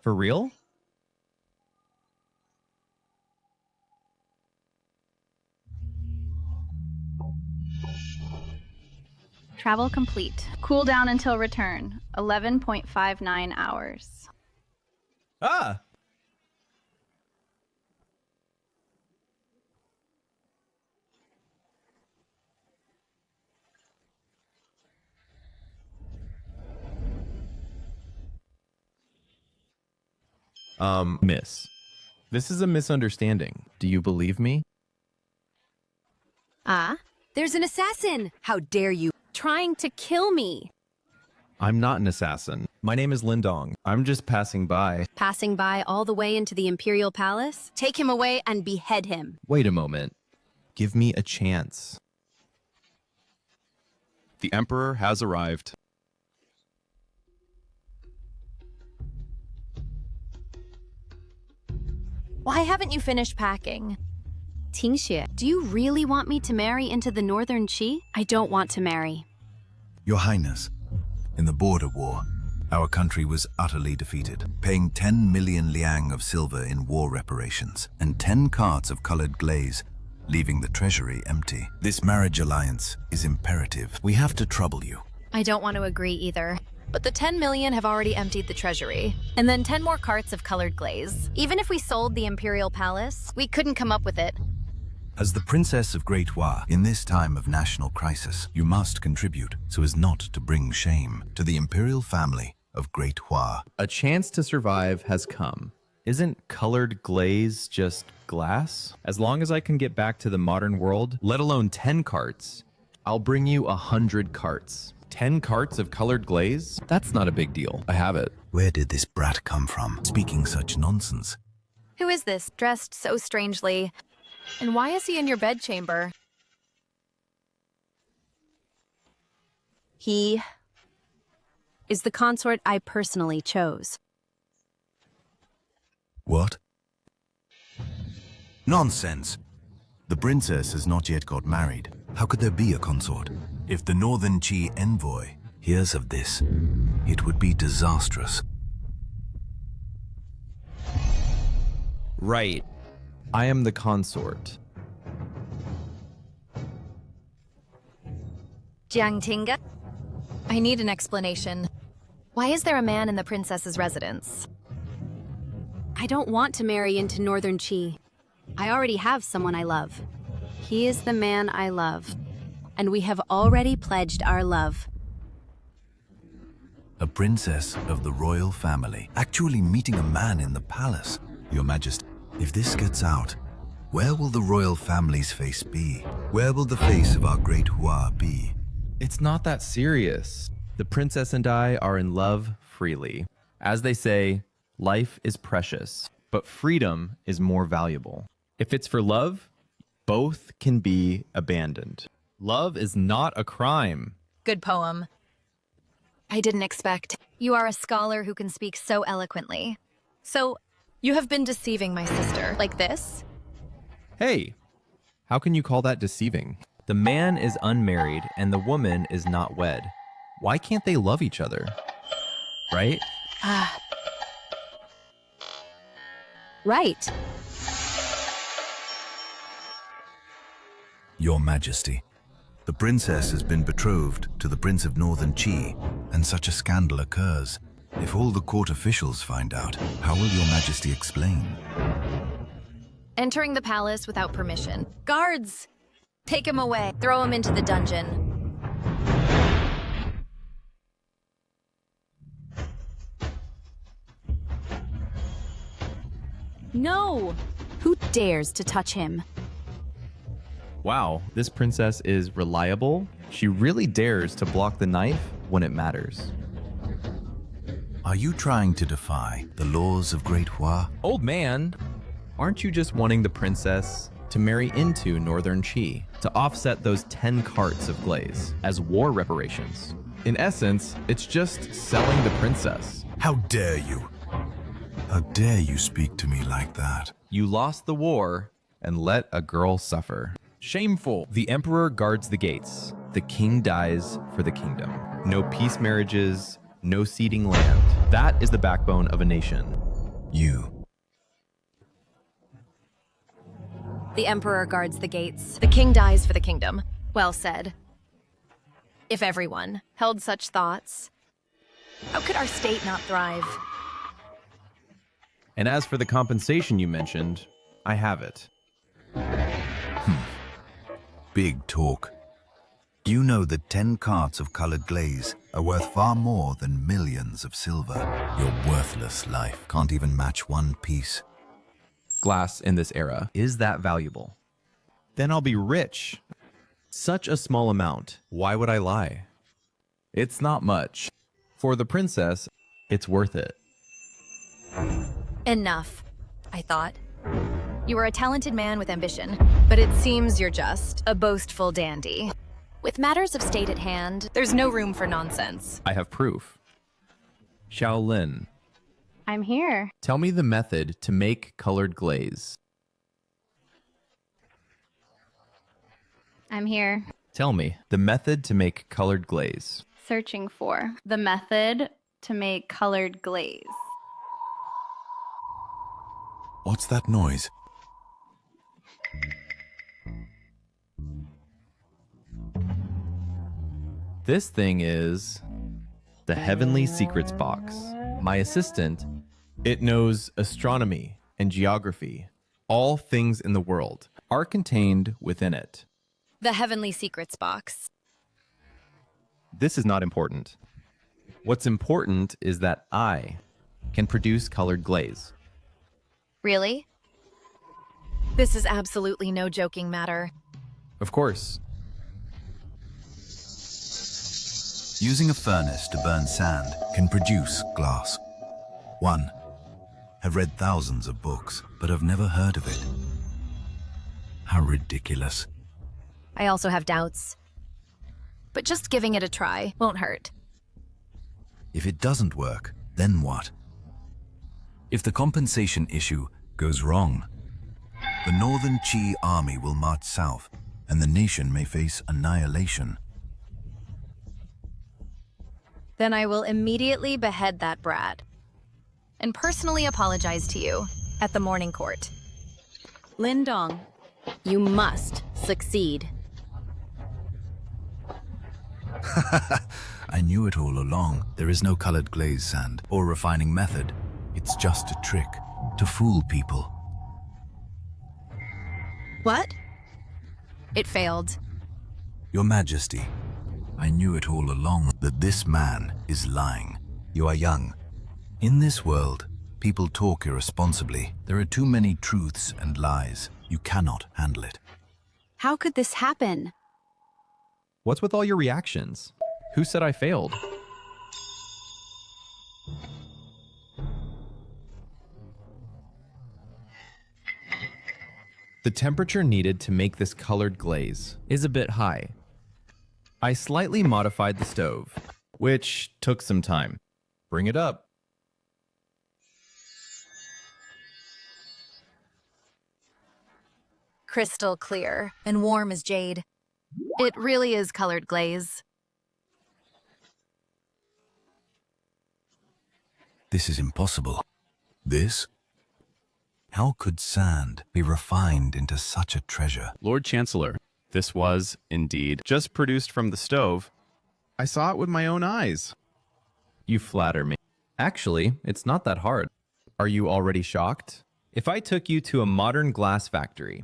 For real? Travel complete. Cool down until return. 11.59 hours. Ah! Miss. This is a misunderstanding. Do you believe me? Ah, there's an assassin! How dare you! Trying to kill me! I'm not an assassin. My name is Lindong. I'm just passing by. Passing by all the way into the Imperial Palace? Take him away and behead him. Wait a moment. Give me a chance. The Emperor has arrived. Why haven't you finished packing? Tingxue, do you really want me to marry into the Northern Qi? I don't want to marry. Your Highness, in the border war, our country was utterly defeated, paying 10 million liang of silver in war reparations and 10 carts of colored glaze, leaving the treasury empty. This marriage alliance is imperative. We have to trouble you. I don't want to agree either. But the 10 million have already emptied the treasury. And then 10 more carts of colored glaze. Even if we sold the Imperial Palace, we couldn't come up with it. As the Princess of Great Hua, in this time of national crisis, you must contribute so as not to bring shame to the imperial family of Great Hua. A chance to survive has come. Isn't colored glaze just glass? As long as I can get back to the modern world, let alone 10 carts, I'll bring you 100 carts. 10 carts of colored glaze? That's not a big deal. I have it. Where did this brat come from, speaking such nonsense? Who is this, dressed so strangely? And why is he in your bedchamber? He is the consort I personally chose. What? Nonsense! The princess has not yet got married. How could there be a consort? If the Northern Qi envoy hears of this, it would be disastrous. Right. I am the consort. Jiang Tinga? I need an explanation. Why is there a man in the princess's residence? I don't want to marry into Northern Qi. I already have someone I love. He is the man I love. And we have already pledged our love. A princess of the royal family actually meeting a man in the palace. Your Majesty, if this gets out, where will the royal family's face be? Where will the face of our Great Hua be? It's not that serious. The princess and I are in love freely. As they say, life is precious, but freedom is more valuable. If it's for love, both can be abandoned. Love is not a crime. Good poem. I didn't expect. You are a scholar who can speak so eloquently. So, you have been deceiving my sister, like this? Hey, how can you call that deceiving? The man is unmarried and the woman is not wed. Why can't they love each other? Right? Right. Your Majesty, the princess has been betrothed to the Prince of Northern Qi, and such a scandal occurs. If all the court officials find out, how will Your Majesty explain? Entering the palace without permission. Guards! Take him away. Throw him into the dungeon. No! Who dares to touch him? Wow, this princess is reliable. She really dares to block the knife when it matters. Are you trying to defy the laws of Great Hua? Old man, aren't you just wanting the princess to marry into Northern Qi to offset those 10 carts of glaze as war reparations? In essence, it's just selling the princess. How dare you? How dare you speak to me like that? You lost the war and let a girl suffer. Shameful. The emperor guards the gates. The king dies for the kingdom. No peace marriages, no ceding land. That is the backbone of a nation. You. The emperor guards the gates. The king dies for the kingdom. Well said. If everyone held such thoughts, how could our state not thrive? And as for the compensation you mentioned, I have it. Big talk. You know that 10 carts of colored glaze are worth far more than millions of silver. Your worthless life can't even match one piece. Glass in this era is that valuable. Then I'll be rich. Such a small amount. Why would I lie? It's not much. For the princess, it's worth it. Enough, I thought. You are a talented man with ambition, but it seems you're just a boastful dandy. With matters of state at hand, there's no room for nonsense. I have proof. Shaolin, I'm here. tell me the method to make colored glaze. I'm here. Tell me the method to make colored glaze. Searching for the method to make colored glaze. What's that noise? This thing is the Heavenly Secrets Box. My assistant, it knows astronomy and geography. All things in the world are contained within it. The Heavenly Secrets Box. This is not important. What's important is that I can produce colored glaze. Really? This is absolutely no joking matter. Of course. Using a furnace to burn sand can produce glass. Have read thousands of books, but have never heard of it. How ridiculous. I also have doubts. But just giving it a try won't hurt. If it doesn't work, then what? If the compensation issue goes wrong, the Northern Qi army will march south, and the nation may face annihilation. Then I will immediately behead that brat and personally apologize to you at the morning court. Lindong, you must succeed. I knew it all along. There is no colored glaze sand or refining method. It's just a trick to fool people. What? It failed. Your Majesty, I knew it all along that this man is lying. You are young. In this world, people talk irresponsibly. There are too many truths and lies. You cannot handle it. How could this happen? What's with all your reactions? Who said I failed? The temperature needed to make this colored glaze is a bit high. I slightly modified the stove, which took some time. Bring it up. Crystal clear and warm as jade. It really is colored glaze. This is impossible. This? How could sand be refined into such a treasure? Lord Chancellor, this was, indeed, just produced from the stove. I saw it with my own eyes. You flatter me. Actually, it's not that hard. Are you already shocked? If I took you to a modern glass factory,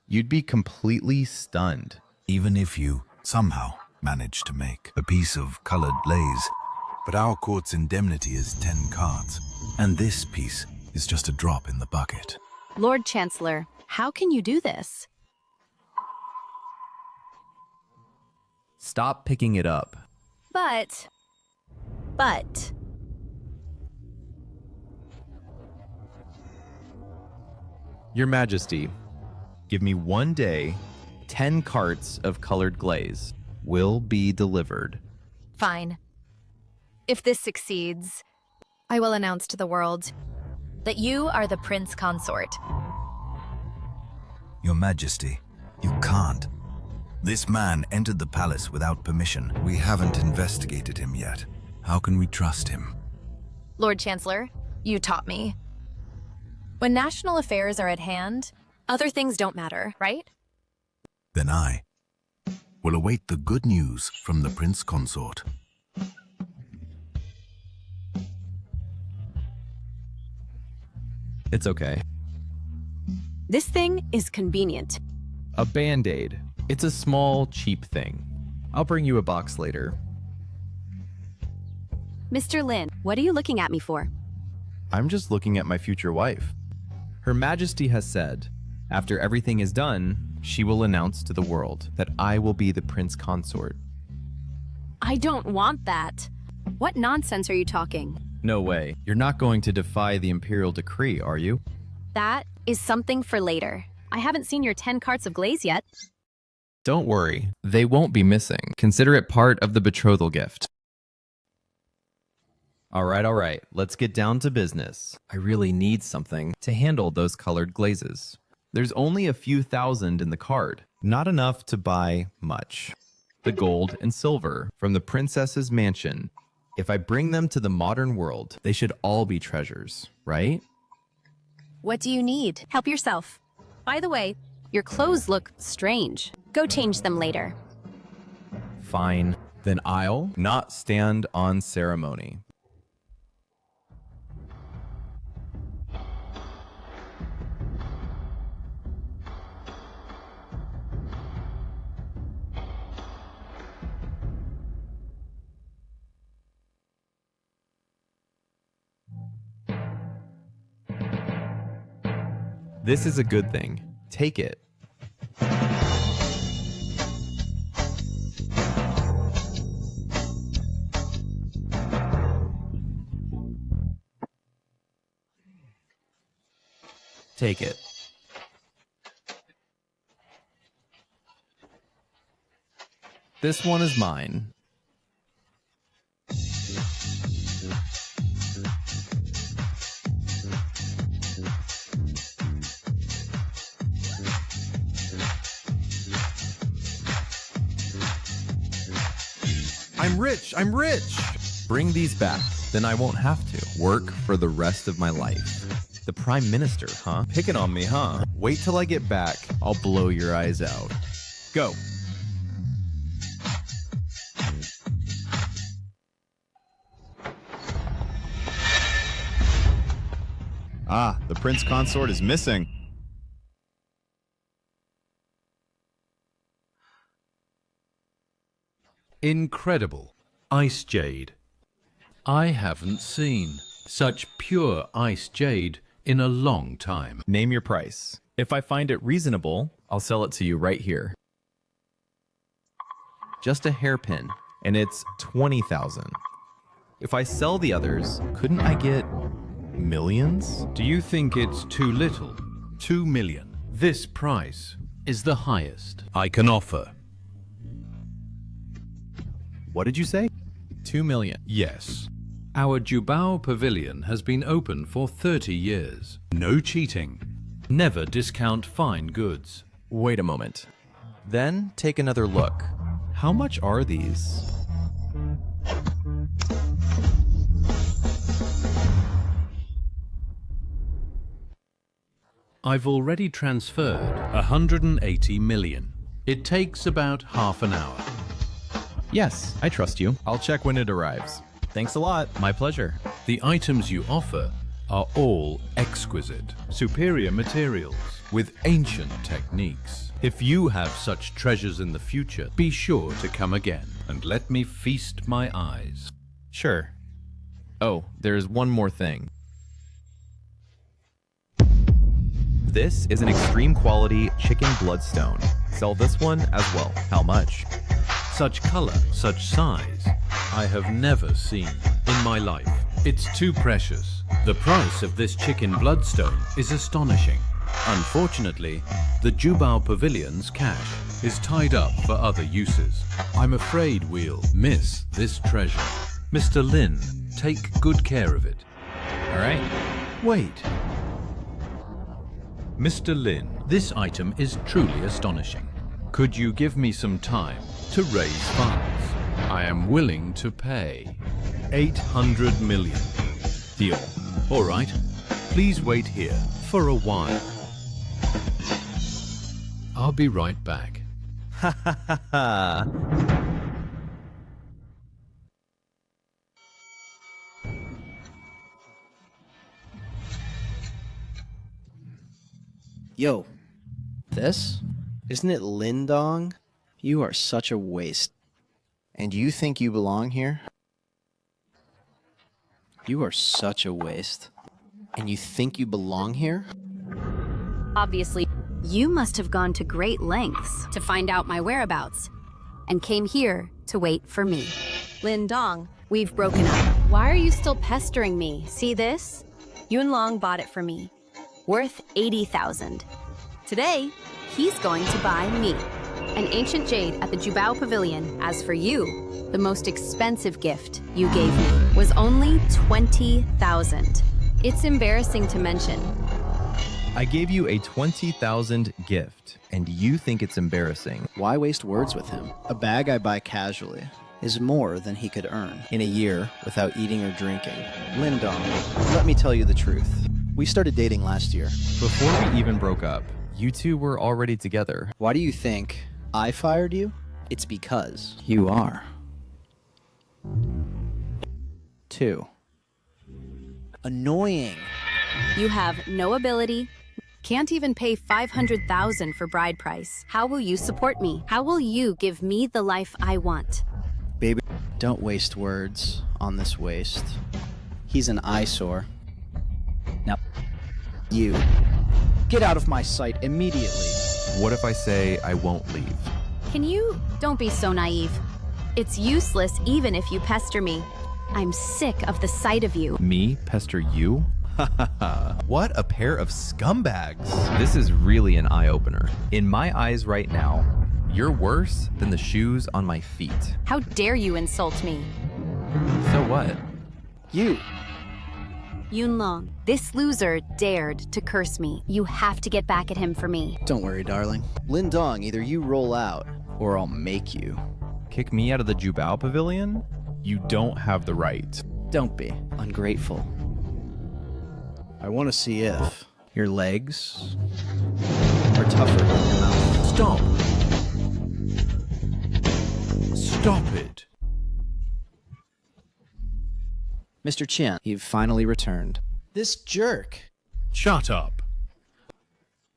you'd be completely stunned. Even if you somehow manage to make a piece of colored glaze, but our court's indemnity is 10 carts, and this piece is just a drop in the bucket. Lord Chancellor, how can you do this? Stop picking it up. But... Your Majesty, give me 1 day, 10 carts of colored glaze will be delivered. Fine. If this succeeds, I will announce to the world that you are the prince consort. Your Majesty, you can't. This man entered the palace without permission. We haven't investigated him yet. How can we trust him? Lord Chancellor, you taught me. When national affairs are at hand, other things don't matter, right? Then I will await the good news from the prince consort. It's okay. This thing is convenient. A Band-Aid. It's a small, cheap thing. I'll bring you a box later. Mr. Lin, what are you looking at me for? I'm just looking at my future wife. Her Majesty has said, after everything is done, she will announce to the world that I will be the prince consort. I don't want that. What nonsense are you talking? No way. You're not going to defy the imperial decree, are you? That is something for later. I haven't seen your 10 carts of glaze yet. Don't worry. They won't be missing. Consider it part of the betrothal gift. All right. Let's get down to business. I really need something to handle those colored glazes. There's only a few thousand in the card. Not enough to buy much. The gold and silver from the princess's mansion. If I bring them to the modern world, they should all be treasures, right? What do you need? Help yourself. By the way, your clothes look strange. Go change them later. Fine. Then I'll not stand on ceremony. This is a good thing. Take it. Take it. This one is mine. I'm rich! Bring these back, then I won't have to work for the rest of my life. The Prime Minister, huh? Picking on me, huh? Wait till I get back. I'll blow your eyes out. Go. Ah, the prince consort is missing. Incredible. Ice jade. I haven't seen such pure ice jade in a long time. Name your price. If I find it reasonable, I'll sell it to you right here. Just a hairpin, and it's 20,000. If I sell the others, couldn't I get millions? Do you think it's too little? 2 million. This price is the highest I can offer. What did you say? 2 million. Yes. Our Jubao Pavilion has been open for 30 years. No cheating. Never discount fine goods. Wait a moment. Then take another look. How much are these? I've already transferred 180 million. It takes about half an hour. Yes, I trust you. I'll check when it arrives. Thanks a lot. My pleasure. The items you offer are all exquisite, superior materials with ancient techniques. If you have such treasures in the future, be sure to come again and let me feast my eyes. Sure. Oh, there's one more thing. This is an extreme quality chicken bloodstone. Sell this one as well. How much? Such color, such size, I have never seen in my life. It's too precious. The price of this chicken bloodstone is astonishing. Unfortunately, the Jubao Pavilion's cash is tied up for other uses. I'm afraid we'll miss this treasure. Mr. Lin, take good care of it. All right. Wait. Mr. Lin, this item is truly astonishing. Could you give me some time to raise funds? I am willing to pay 800 million. Deal. All right. Please wait here for a while. I'll be right back. Ha ha ha ha. Yo, this? Isn't it Lindong? You are such a waste. And you think you belong here? You are such a waste. And you think you belong here? Obviously, you must have gone to great lengths to find out my whereabouts and came here to wait for me. Lindong, we've broken up. Why are you still pestering me? See this? Yunlong bought it for me, worth 80,000. Today, he's going to buy me an ancient jade at the Jubao Pavilion. As for you, the most expensive gift you gave me was only 20,000. It's embarrassing to mention. I gave you a 20,000 gift, and you think it's embarrassing. Why waste words with him? A bag I buy casually is more than he could earn in a year without eating or drinking. Lindong, let me tell you the truth. We started dating last year. Before we even broke up, you two were already together. Why do you think I fired you? It's because you are. 2. Annoying. You have no ability, can't even pay 500,000 for bride price. How will you support me? How will you give me the life I want? Baby, don't waste words on this waste. He's an eyesore. Now, you. Get out of my sight immediately. What if I say I won't leave? Can you? Don't be so naive. It's useless even if you pester me. I'm sick of the sight of you. Me pester you? What a pair of scumbags. This is really an eye-opener. In my eyes right now, you're worse than the shoes on my feet. How dare you insult me? So what? You. Yunlong, this loser dared to curse me. You have to get back at him for me. Don't worry, darling. Lindong, either you roll out or I'll make you. Kick me out of the Jubao Pavilion? You don't have the right. Don't be ungrateful. I want to see if your legs are tougher than your mouth. Stop! Stop it! Mr. Chen, you've finally returned. This jerk. Shut up!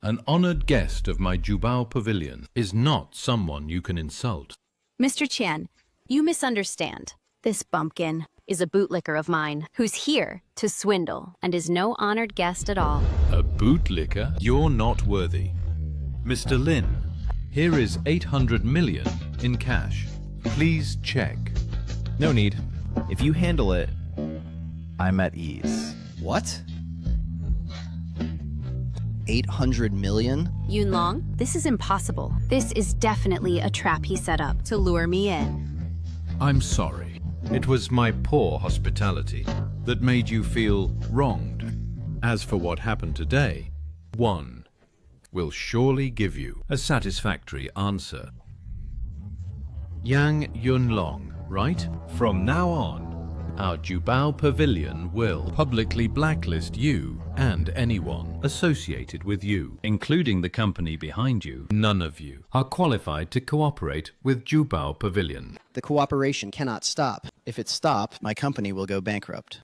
An honored guest of my Jubao Pavilion is not someone you can insult. Mr. Chen, you misunderstand. This bumpkin is a bootlicker of mine who's here to swindle and is no honored guest at all. A bootlicker? You're not worthy. Mr. Lin, here is 800 million in cash. Please check. No need. If you handle it, I'm at ease. What? 800 million? Yunlong, this is impossible. This is definitely a trap he set up to lure me in. I'm sorry. It was my poor hospitality that made you feel wronged. As for what happened today, one will surely give you a satisfactory answer. Yang Yunlong, right? From now on, our Jubao Pavilion will publicly blacklist you and anyone associated with you, including the company behind you. None of you are qualified to cooperate with Jubao Pavilion. The cooperation cannot stop. If it stops, my company will go bankrupt.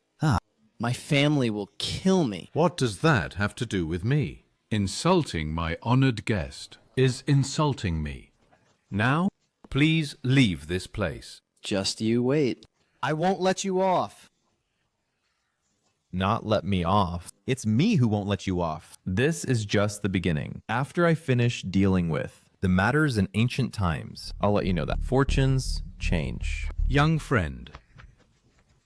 My family will kill me. What does that have to do with me? Insulting my honored guest is insulting me. Now, please leave this place. Just you wait. I won't let you off. Not let me off. It's me who won't let you off. This is just the beginning. After I finish dealing with the matters in ancient times, I'll let you know that fortunes change. Young friend,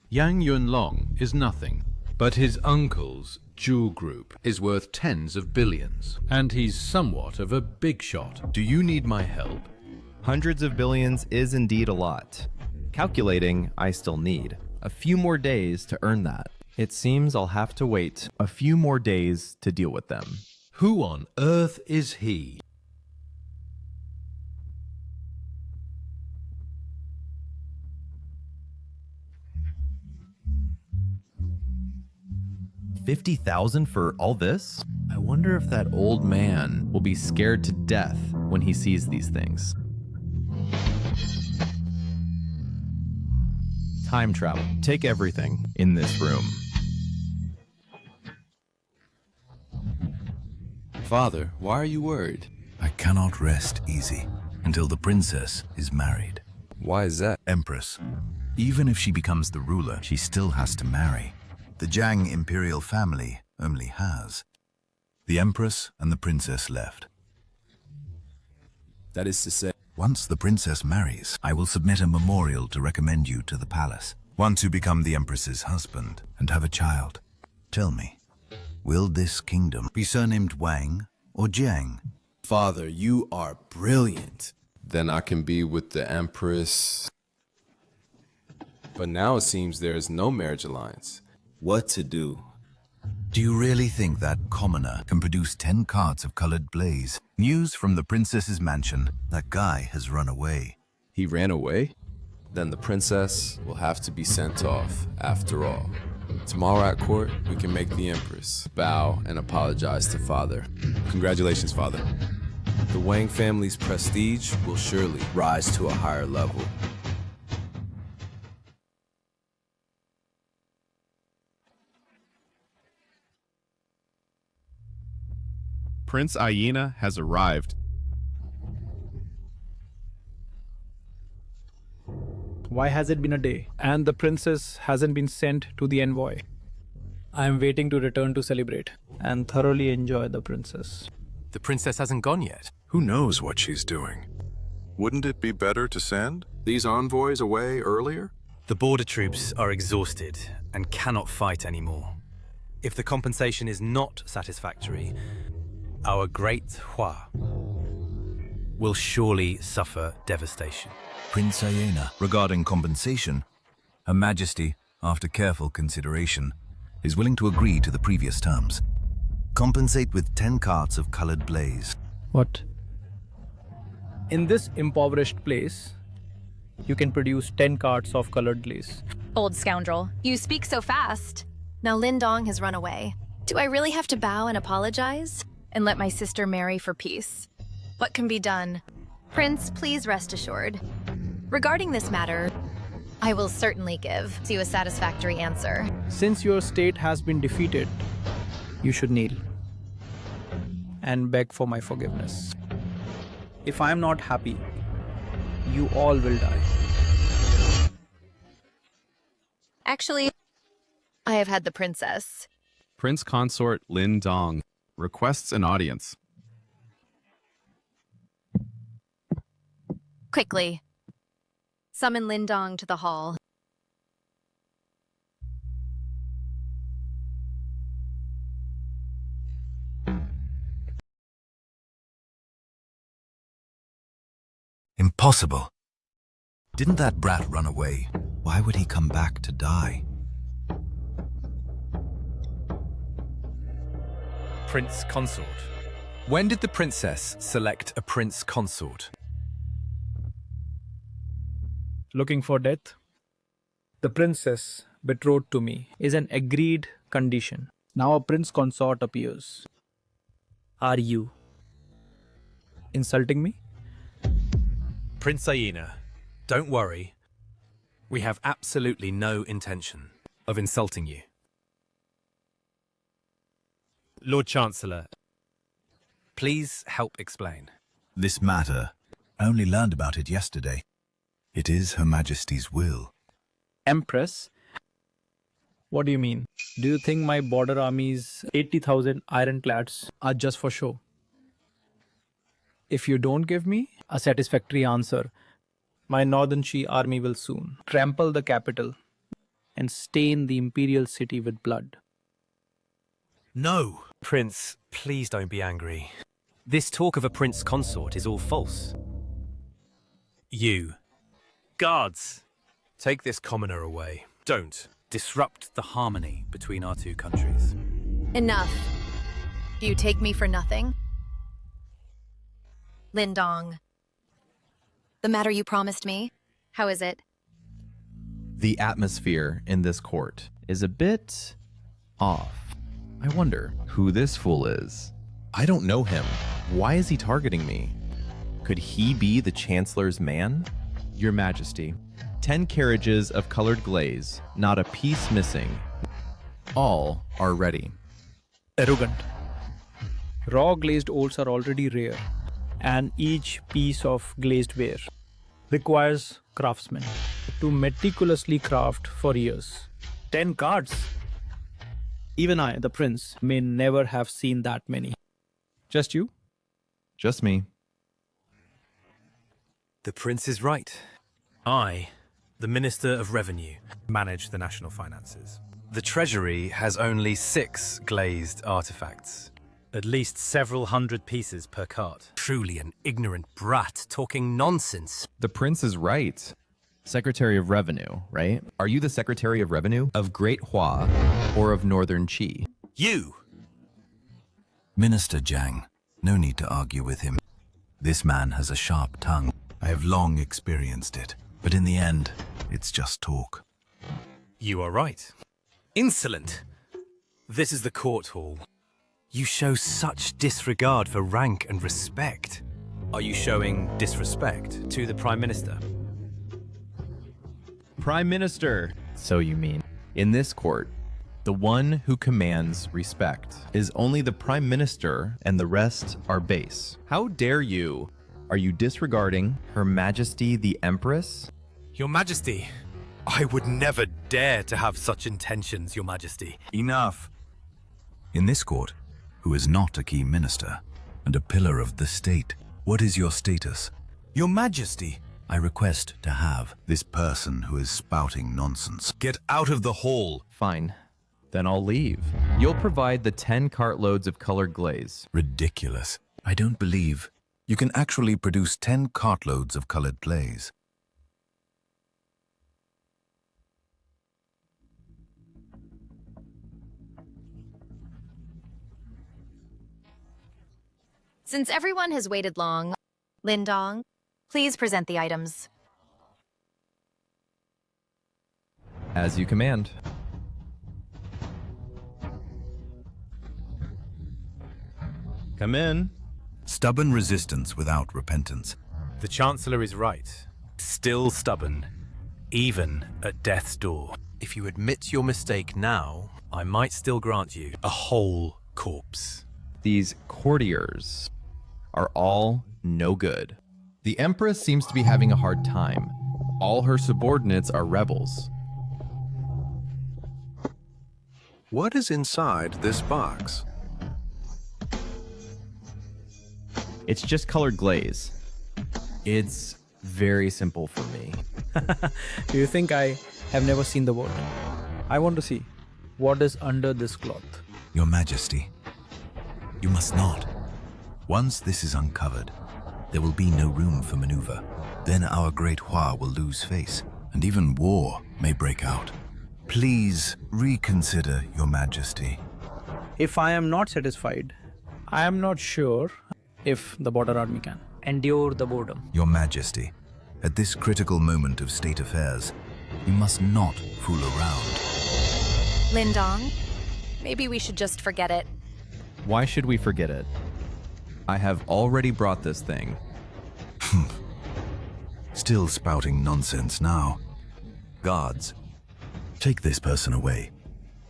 Yang Yunlong is nothing, but his uncle's jewel group is worth tens of billions, and he's somewhat of a big shot. Do you need my help? Hundreds of billions is indeed a lot. Calculating, I still need a few more days to earn that. It seems I'll have to wait a few more days to deal with them. Who on earth is he? $50,000 for all this? I wonder if that old man will be scared to death when he sees these things. Time travel. Take everything. In this room. Father, why are you worried? I cannot rest easy until the princess is married. Why is that? Empress. Even if she becomes the ruler, she still has to marry. The Jiang imperial family only has. The empress and the princess left. That is to say, Once the princess marries, I will submit a memorial to recommend you to the palace. One to become the empress's husband and have a child. Tell me, will this kingdom be surnamed Wang or Jiang? Father, you are brilliant. Then I can be with the Empress. But now it seems there is no marriage alliance. What to do? Do you really think that commoner can produce 10 carts of colored blaze? News from the princess's mansion. That guy has run away. He ran away? Then the princess will have to be sent off, after all. Tomorrow at court, we can make the Empress bow and apologize to Father. Congratulations, Father. The Wang family's prestige will surely rise to a higher level. Prince Aina has arrived. Why has it been a day? And the princess hasn't been sent to the envoy. I am waiting to return to celebrate and thoroughly enjoy the princess. The princess hasn't gone yet. Who knows what she's doing? Wouldn't it be better to send these envoys away earlier? The border troops are exhausted and cannot fight anymore. If the compensation is not satisfactory, our great Hua will surely suffer devastation. Prince Aina, regarding compensation, Her Majesty, after careful consideration, is willing to agree to the previous terms. Compensate with 10 carts of colored blaze. What? In this impoverished place, you can produce 10 carts of colored glaze. Old scoundrel. You speak so fast. Now Lindong has run away. Do I really have to bow and apologize? And let my sister marry for peace? What can be done? Prince, please rest assured. Regarding this matter, I will certainly give you a satisfactory answer. Since your state has been defeated, you should kneel and beg for my forgiveness. If I am not happy, you all will die. Actually, I have had the princess. Prince Consort Lin Dong requests an audience. Quickly. Summon Lindong to the hall. Impossible. Didn't that brat run away? Why would he come back to die? Prince Consort. When did the princess select a prince consort? Looking for death? The princess, betrothed to me, is an agreed condition. Now a prince consort appears. Are you insulting me? Prince Aina, don't worry. We have absolutely no intention of insulting you. Lord Chancellor, please help explain. This matter, I only learned about it yesterday. It is Her Majesty's will. Empress? What do you mean? Do you think my border army's 80,000 ironclads are just for show? If you don't give me a satisfactory answer, my Northern Shi army will soon trample the capital and stain the imperial city with blood. No! Prince, please don't be angry. This talk of a prince consort is all false. You. Guards! Take this commoner away. Don't disrupt the harmony between our two countries. Enough. Do you take me for nothing? Lindong. The matter you promised me, how is it? The atmosphere in this court is a bit off. I wonder who this fool is. I don't know him. Why is he targeting me? Could he be the Chancellor's man? Your Majesty, 10 carriages of colored glaze, not a piece missing. All are ready. Arrogant. Raw glazed oats are already rare, and each piece of glazed ware requires craftsmen to meticulously craft for years. 10 cards. Even I, the prince, may never have seen that many. Just you? Just me. The prince is right. I, the Minister of Revenue, manage the national finances. The Treasury has only 6 glazed artifacts. At least several hundred pieces per cart. Truly an ignorant brat talking nonsense. The prince is right. Secretary of Revenue, right? Are you the Secretary of Revenue of Great Hua or of Northern Qi? You! Minister Jiang, no need to argue with him. This man has a sharp tongue. I have long experienced it, but in the end, it's just talk. You are right. Insolent! This is the court hall. You show such disregard for rank and respect. Are you showing disrespect to the Prime Minister? Prime Minister. So you mean, in this court, the one who commands respect is only the Prime Minister and the rest are base. How dare you? Are you disregarding Her Majesty the Empress? Your Majesty, I would never dare to have such intentions, Your Majesty. Enough. In this court, who is not a key minister and a pillar of the state, what is your status? Your Majesty, I request to have this person who is spouting nonsense. get out of the hall. Fine. Then I'll leave. You'll provide the 10 cartloads of colored glaze. Ridiculous. I don't believe you can actually produce 10 cartloads of colored glaze. Since everyone has waited long, Lindong, please present the items. As you command. Come in. Stubborn resistance without repentance. The Chancellor is right. Still stubborn, even at death's door. If you admit your mistake now, I might still grant you a whole corpse. These courtiers are all no good. The Empress seems to be having a hard time. All her subordinates are rebels. What is inside this box? It's just colored glaze. It's very simple for me. Do you think I have never seen the word? I want to see what is under this cloth. Your Majesty, you must not. Once this is uncovered, there will be no room for maneuver. Then our Great Hua will lose face, and even war may break out. Please reconsider, Your Majesty. If I am not satisfied, I am not sure if the border army can endure the boredom. Your Majesty, at this critical moment of state affairs, you must not fool around. Lindong, maybe we should just forget it. Why should we forget it? I have already brought this thing. Still spouting nonsense now. Guards, take this person away.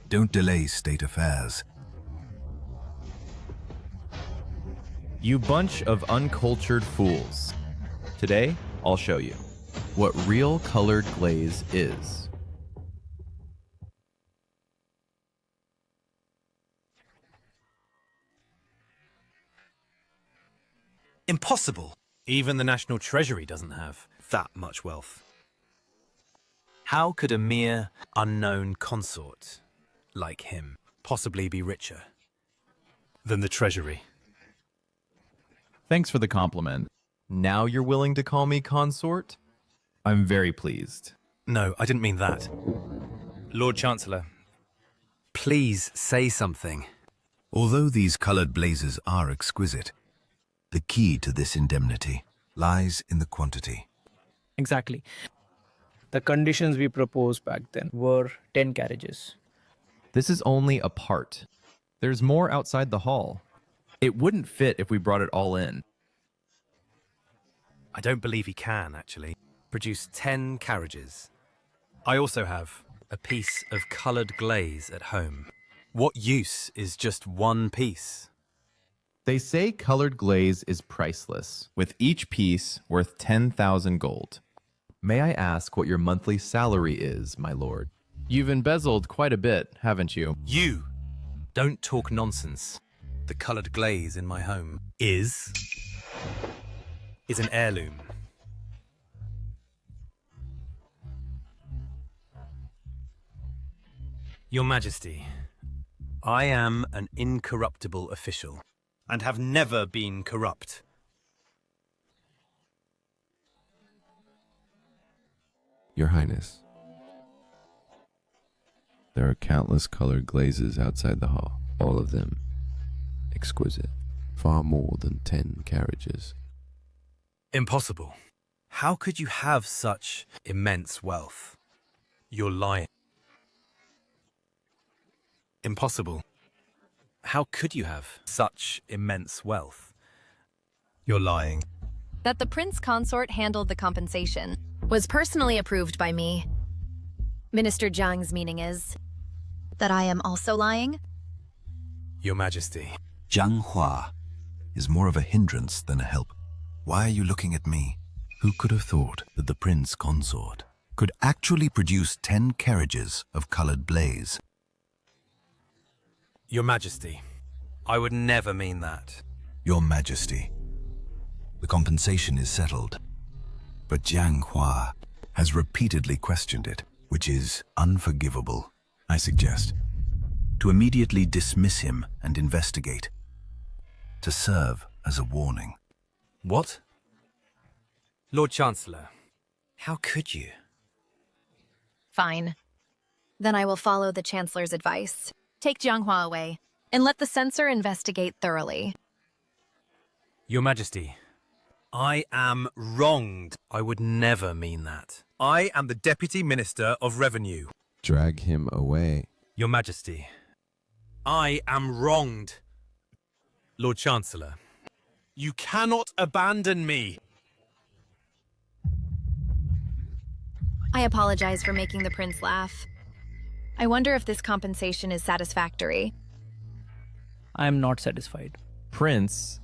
Don't delay state affairs. You bunch of uncultured fools. Today, I'll show you what real colored glaze is. Impossible. Even the National Treasury doesn't have that much wealth. How could a mere unknown consort like him possibly be richer than the Treasury? Thanks for the compliment. Now you're willing to call me consort? I'm very pleased. No, I didn't mean that. Lord Chancellor, please say something. Although these colored blazes are exquisite, the key to this indemnity lies in the quantity. Exactly. The conditions we proposed back then were 10 carriages. This is only a part. There's more outside the hall. It wouldn't fit if we brought it all in. I don't believe he can, actually. Produce 10 carriages. I also have a piece of coloured glaze at home. What use is just one piece? They say colored glaze is priceless, with each piece worth 10,000 gold. May I ask what your monthly salary is, my lord? You've embezzled quite a bit, haven't you? You! Don't talk nonsense. The coloured glaze in my home is an heirloom. Your Majesty, I am an incorruptible official and have never been corrupt. Your Highness, there are countless colored glazes outside the hall, all of them exquisite, far more than 10 carriages. Impossible. How could you have such immense wealth? You're lying. Impossible. How could you have such immense wealth? You're lying. That the prince consort handled the compensation was personally approved by me. Minister Jiang's meaning is that I am also lying? Your Majesty. Jiang Hua is more of a hindrance than a help. Why are you looking at me? Who could have thought that the prince consort could actually produce 10 carriages of colored blaze? Your Majesty, I would never mean that. Your Majesty, the compensation is settled. But Jiang Hua has repeatedly questioned it, which is unforgivable. I suggest to immediately dismiss him and investigate, to serve as a warning. What? Lord Chancellor, how could you? Fine. Then I will follow the Chancellor's advice. Take Jianghua away, and let the censor investigate thoroughly. Your Majesty, I am wronged. I would never mean that. I am the Deputy Minister of Revenue. Drag him away. Your Majesty, I am wronged. Lord Chancellor, you cannot abandon me. I apologize for making the prince laugh. I wonder if this compensation is satisfactory. I am not satisfied. Prince,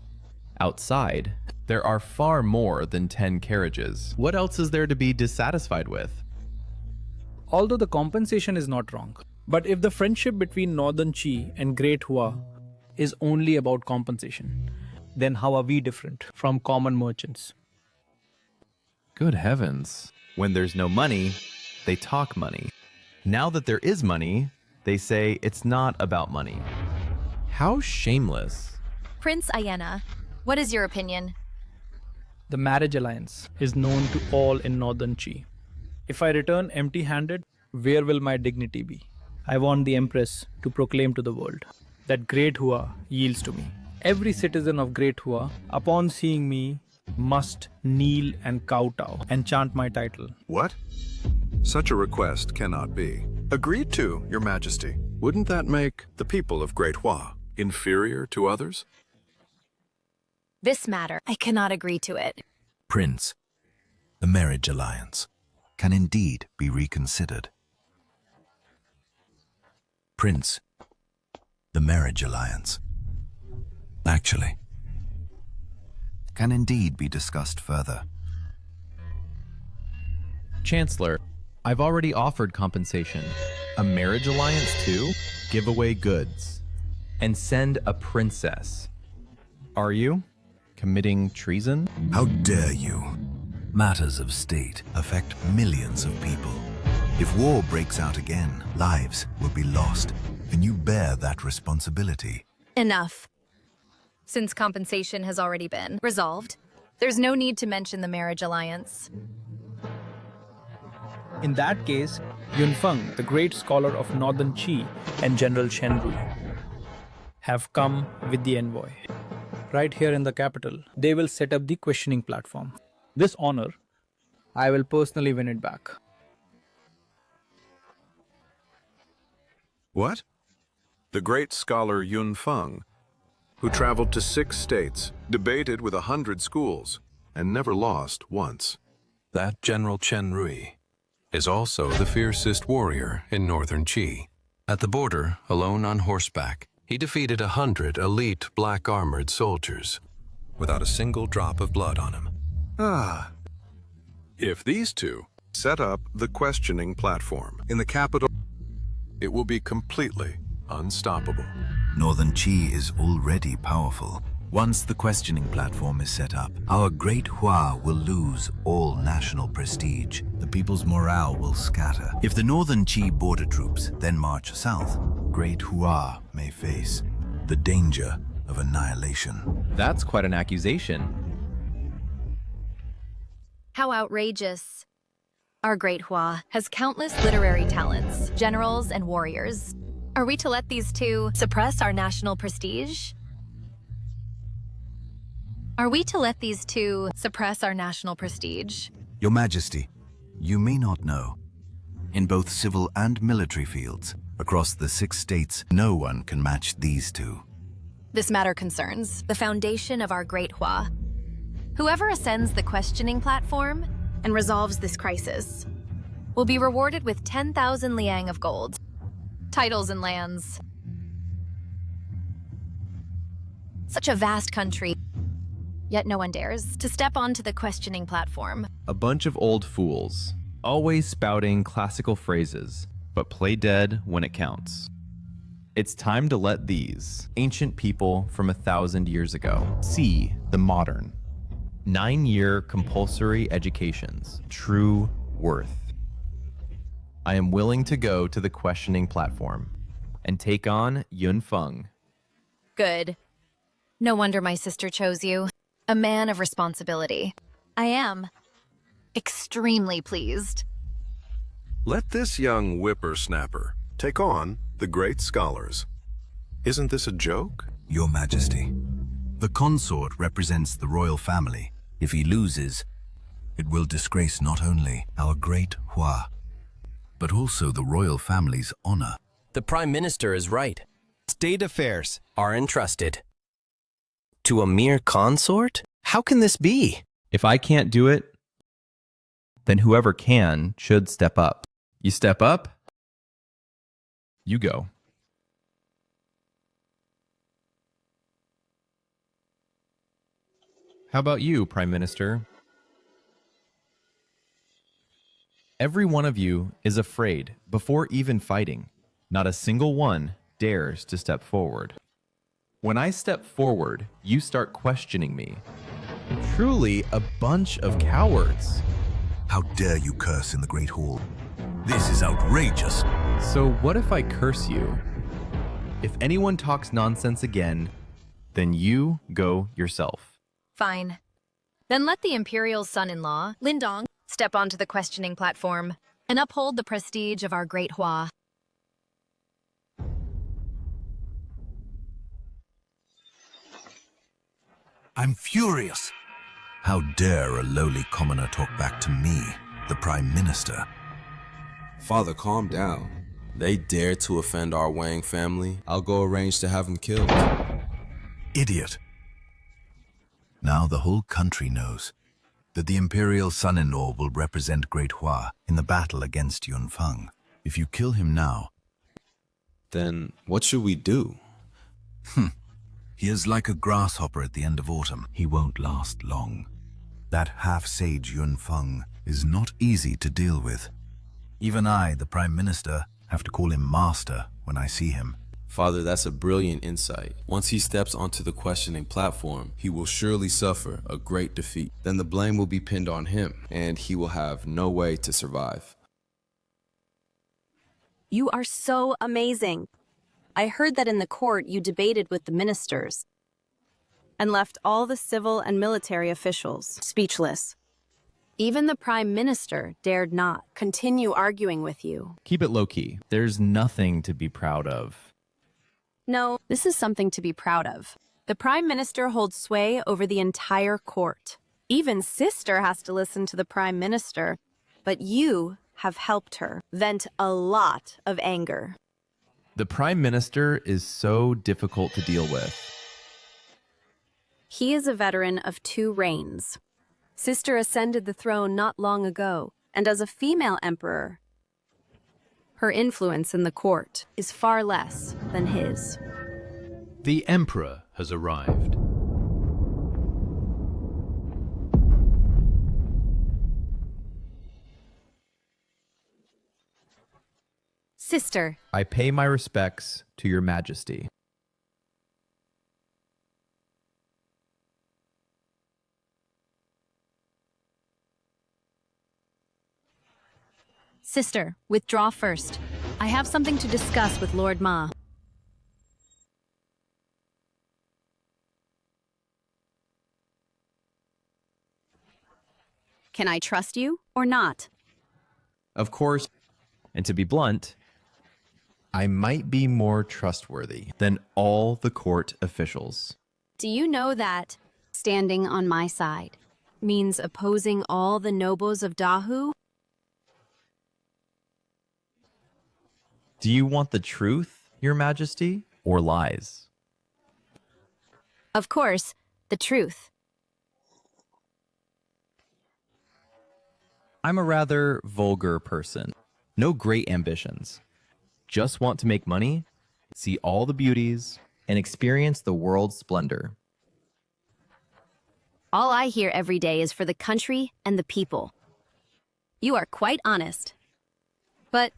outside, there are far more than 10 carriages. What else is there to be dissatisfied with? Although the compensation is not wrong, but if the friendship between Northern Qi and Great Hua is only about compensation, then how are we different from common merchants? Good heavens. When there's no money, they talk money. Now that there is money, they say it's not about money. How shameless. Prince Ayena, what is your opinion? The marriage alliance is known to all in Northern Qi. If I return empty-handed, where will my dignity be? I want the Empress to proclaim to the world that Great Hua yields to me. Every citizen of Great Hua, upon seeing me, must kneel and kowtow and chant my title. What? Such a request cannot be. Agreed to, Your Majesty. Wouldn't that make the people of Great Hua inferior to others? This matter, I cannot agree to it. Prince, the marriage alliance can indeed be reconsidered. Prince, the marriage alliance actually can indeed be discussed further. Chancellor, I've already offered compensation. A marriage alliance too? Give away goods. And send a princess. Are you committing treason? How dare you? Matters of state affect millions of people. If war breaks out again, lives will be lost, and you bear that responsibility. Enough. Since compensation has already been resolved, there's no need to mention the marriage alliance. In that case, Yunfeng, the great scholar of Northern Qi, and General Shenru have come with the envoy. Right here in the capital, they will set up the questioning platform. This honor, I will personally win it back. What? the great scholar Yun Feng, who traveled to 6 states, debated with 100 schools, and never lost once. That General Chen Rui is also the fiercest warrior in northern Qi. At the border, alone on horseback, he defeated 100 elite black armored soldiers without a single drop of blood on him. Ah. If these two set up the questioning platform in the capital, it will be completely unstoppable. Northern Qi is already powerful. Once the questioning platform is set up, our Great Hua will lose all national prestige. The people's morale will scatter. If the Northern Qi border troops then march south, Great Hua may face the danger of annihilation. That's quite an accusation. How outrageous. Our Great Hua has countless literary talents, generals, and warriors. Are we to let these two suppress our national prestige? Are we to let these two suppress our national prestige? Your Majesty, you may not know. In both civil and military fields, across the 6 states, no one can match these two. This matter concerns the foundation of our Great Hua. Whoever ascends the questioning platform and resolves this crisis will be rewarded with 10,000 liang of gold, titles and lands. Such a vast country, yet no one dares to step onto the questioning platform. A bunch of old fools, always spouting classical phrases, but play dead when it counts. It's time to let these ancient people from 1,000 years ago see the modern 9-year compulsory education's true worth. I am willing to go to the questioning platform and take on Yun Feng. Good. No wonder my sister chose you. A man of responsibility. I am extremely pleased. Let this young whippersnapper take on the great scholars. Isn't this a joke? Your Majesty, the consort represents the royal family. If he loses, it will disgrace not only our Great Hua, but also the royal family's honor. The Prime Minister is right. State affairs are entrusted to a mere consort? How can this be? If I can't do it, then whoever can should step up. You step up, you go. How about you, Prime Minister? Every one of you is afraid before even fighting. Not a single one dares to step forward. When I step forward, you start questioning me. Truly a bunch of cowards. How dare you curse in the Great Hall? This is outrageous. So what if I curse you? If anyone talks nonsense again, then you go yourself. Fine. Then let the Imperial son-in-law, Lindong, step onto the questioning platform and uphold the prestige of our Great Hua. I'm furious. How dare a lowly commoner talk back to me, the Prime Minister? Father, calm down. They dare to offend our Wang family. I'll go arrange to have them killed. Idiot. Now the whole country knows that the Imperial son-in-law will represent Great Hua in the battle against Yun Feng. If you kill him now, then what should we do? He is like a grasshopper at the end of autumn. He won't last long. That half-sage Yun Feng is not easy to deal with. Even I, the Prime Minister, have to call him Master when I see him. Father, that's a brilliant insight. Once he steps onto the questioning platform, he will surely suffer a great defeat. Then the blame will be pinned on him, and he will have no way to survive. You are so amazing. I heard that in the court you debated with the ministers and left all the civil and military officials speechless. Even the Prime Minister dared not continue arguing with you. Keep it low-key. There's nothing to be proud of. No, this is something to be proud of. The Prime Minister holds sway over the entire court. Even Sister has to listen to the Prime Minister, but you have helped her vent a lot of anger. The Prime Minister is so difficult to deal with. He is a veteran of 2 reigns. Sister ascended the throne not long ago, and as a female emperor, her influence in the court is far less than his. The Emperor has arrived. Sister, I pay my respects to your majesty. Sister, withdraw first. I have something to discuss with Lord Ma. Can I trust you or not? Of course, and to be blunt, I might be more trustworthy than all the court officials. Do you know that standing on my side means opposing all the nobles of Dahu? Do you want the truth, your majesty, or lies? Of course, the truth. I'm a rather vulgar person. No great ambitions. Just want to make money, see all the beauties, and experience the world's splendor. All I hear every day is for the country and the people. You are quite honest. But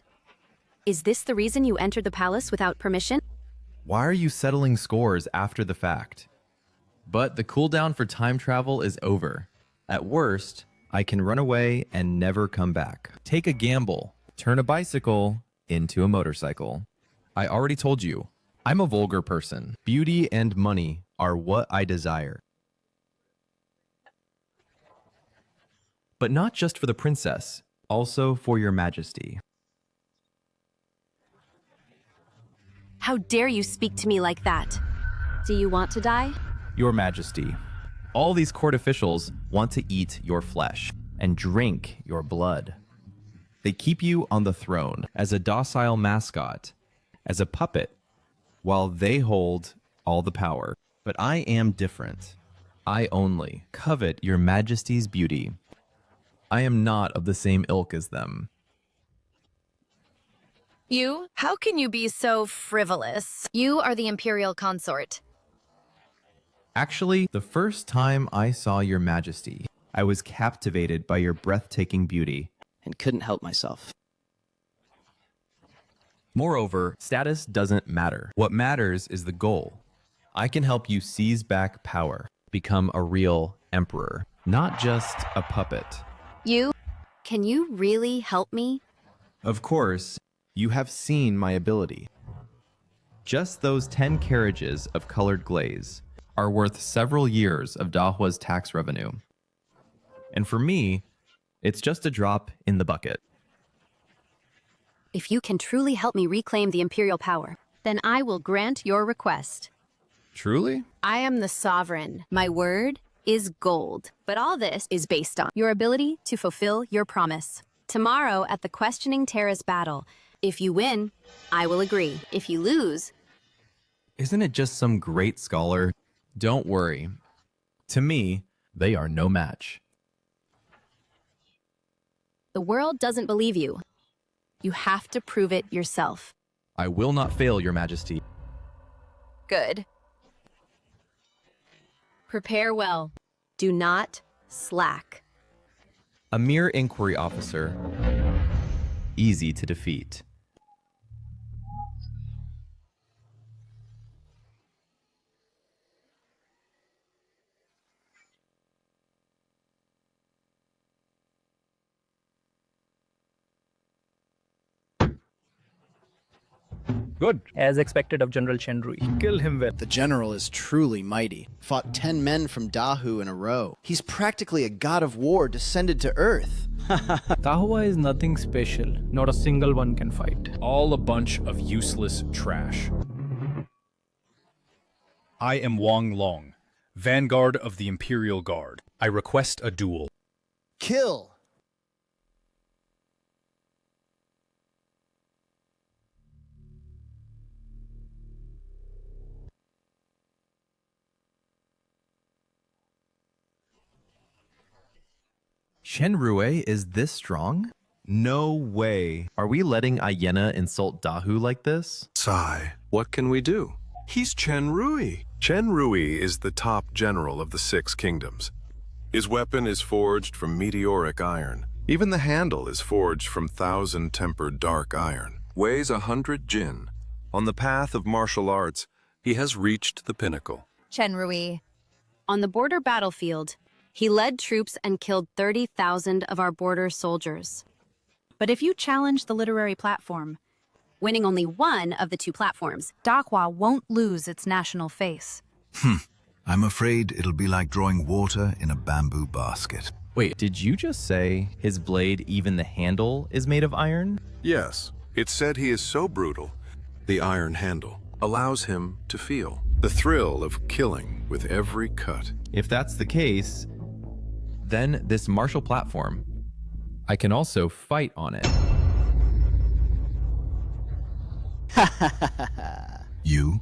is this the reason you entered the palace without permission? Why are you settling scores after the fact? But the cooldown for time travel is over. At worst, I can run away and never come back. Take a gamble. Turn a bicycle into a motorcycle. I already told you, I'm a vulgar person. Beauty and money are what I desire. But not just for the princess, also for your majesty. How dare you speak to me like that? Do you want to die? Your majesty, all these court officials want to eat your flesh and drink your blood. They keep you on the throne as a docile mascot, as a puppet, while they hold all the power. But I am different. I only covet your majesty's beauty. I am not of the same ilk as them. You? How can you be so frivolous? You are the imperial consort. Actually, the first time I saw your majesty, I was captivated by your breathtaking beauty. And couldn't help myself. Moreover, status doesn't matter. What matters is the goal. I can help you seize back power, become a real emperor, not just a puppet. You? Can you really help me? Of course, you have seen my ability. Just those 10 carriages of colored glaze are worth several years of Dahua's tax revenue. And for me, it's just a drop in the bucket. If you can truly help me reclaim the imperial power, then I will grant your request. Truly? I am the sovereign. My word is gold. But all this is based on your ability to fulfill your promise. Tomorrow at the Questioning Terrace battle, if you win, I will agree. If you lose... Isn't it just some great scholar? Don't worry. To me, they are no match. The world doesn't believe you. You have to prove it yourself. I will not fail, your majesty. Good. Prepare well. Do not slack. A mere inquiry officer. Easy to defeat. Good. As expected of General Chenrui. Kill him well. The general is truly mighty. Fought 10 men from Dahu in a row. He's practically a god of war descended to earth. Dahua is nothing special. Not a single one can fight. All a bunch of useless trash. I am Wang Long, Vanguard of the Imperial Guard. I request a duel. Kill! Shenrue is this strong? No way. Are we letting Ayena insult Dahu like this? Sigh. What can we do? He's Chen Rui. Chen Rui is the top general of the 6 kingdoms. His weapon is forged from meteoric iron. Even the handle is forged from 1,000-tempered dark iron. Weighs 100 jin. On the path of martial arts, he has reached the pinnacle. Chen Rui. On the border battlefield, he led troops and killed 30,000 of our border soldiers. But if you challenge the literary platform, Winning only one of the 2 platforms, Dahua won't lose its national face. I'm afraid it'll be like drawing water in a bamboo basket. Wait, did you just say his blade, even the handle, is made of iron? Yes, it's said he is so brutal, the iron handle allows him to feel the thrill of killing with every cut. If that's the case, then this martial platform, I can also fight on it. You?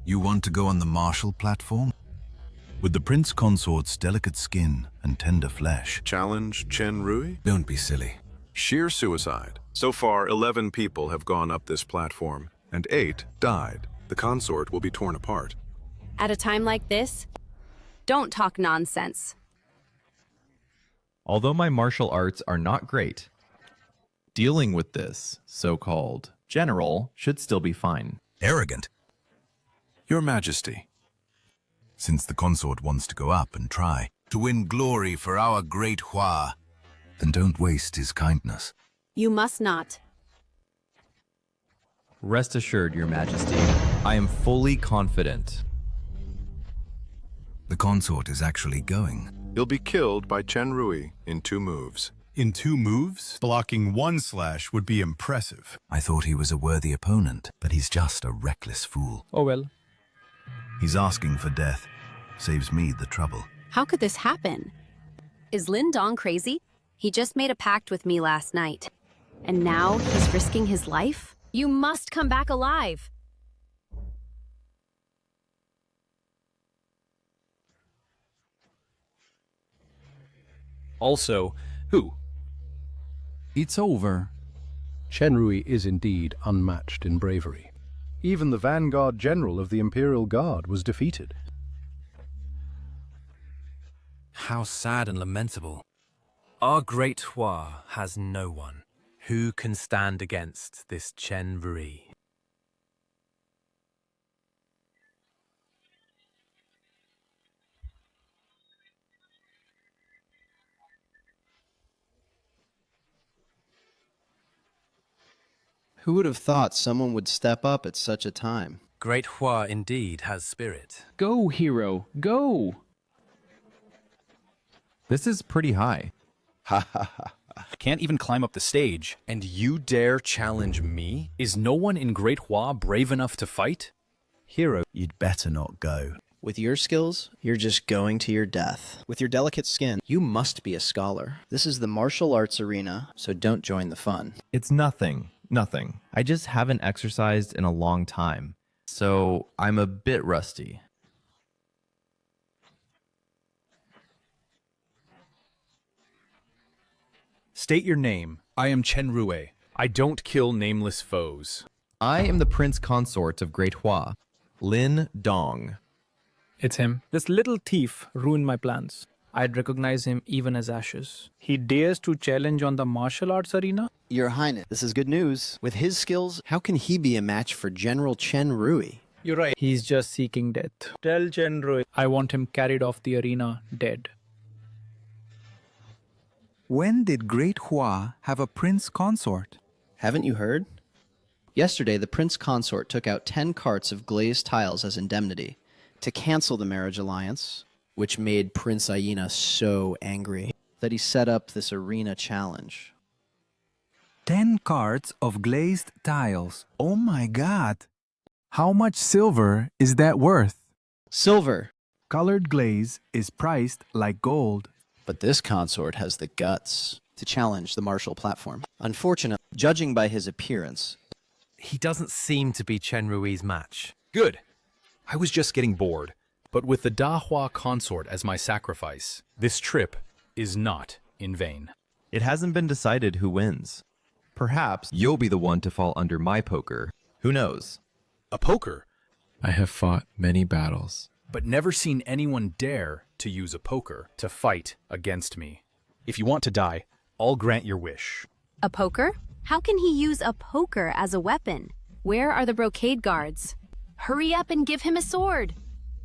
You want to go on the martial platform? With the prince consort's delicate skin and tender flesh. Challenge Chen Rui? Don't be silly. Sheer suicide. So far, 11 people have gone up this platform, and 8 died. The consort will be torn apart. at a time like this, don't talk nonsense. Although my martial arts are not great, dealing with this so-called general should still be fine. Arrogant. Your Majesty. Since the consort wants to go up and try to win glory for our great Hua, then don't waste his kindness. You must not. Rest assured, Your Majesty, I am fully confident. The consort is actually going. He'll be killed by Chen Rui in 2 moves. In 2 moves? Blocking 1 slash would be impressive. I thought he was a worthy opponent, but he's just a reckless fool. Oh well. He's asking for death. Saves me the trouble. How could this happen? Is Lin Dong crazy? He just made a pact with me last night. And now he's risking his life? You must come back alive. Also, who? It's over. Chen Rui is indeed unmatched in bravery. Even the vanguard general of the Imperial Guard was defeated. How sad and lamentable. Our great Hua has no one. Who can stand against this Chen Rui? Who would have thought someone would step up at such a time? Great Hua indeed has spirit. Go, hero, go! This is pretty high. Ha ha ha. Can't even climb up the stage, and you dare challenge me? Is no one in Great Hua brave enough to fight? Hero, you'd better not go. With your skills, you're just going to your death. With your delicate skin, you must be a scholar. This is the martial arts arena, so don't join the fun. It's nothing. Nothing. I just haven't exercised in a long time, so I'm a bit rusty. State your name. I am Chen Rui. I don't kill nameless foes. I am the prince consort of Great Hua, Lin Dong. It's him. This little thief ruined my plans. I'd recognize him even as ashes. He dares to challenge on the martial arts arena? Your Highness, this is good news. With his skills, how can he be a match for General Chen Rui? You're right. He's just seeking death. Tell Chen Rui I want him carried off the arena dead. When did Great Hua have a prince consort? Haven't you heard? Yesterday, the prince consort took out 10 carts of glazed tiles as indemnity to cancel the marriage alliance, which made Prince Ayena so angry that he set up this arena challenge. 10 carts of glazed tiles. Oh my god. How much silver is that worth? Silver. Colored glaze is priced like gold. But this consort has the guts to challenge the martial platform. Unfortunately, judging by his appearance, He doesn't seem to be Chen Rui's match. Good. I was just getting bored. But with the Da Hua consort as my sacrifice, this trip is not in vain. It hasn't been decided who wins. Perhaps you'll be the one to fall under my poker. Who knows? A poker? I have fought many battles, but never seen anyone dare to use a poker to fight against me. If you want to die, I'll grant your wish. A poker? How can he use a poker as a weapon? Where are the brocade guards? Hurry up and give him a sword.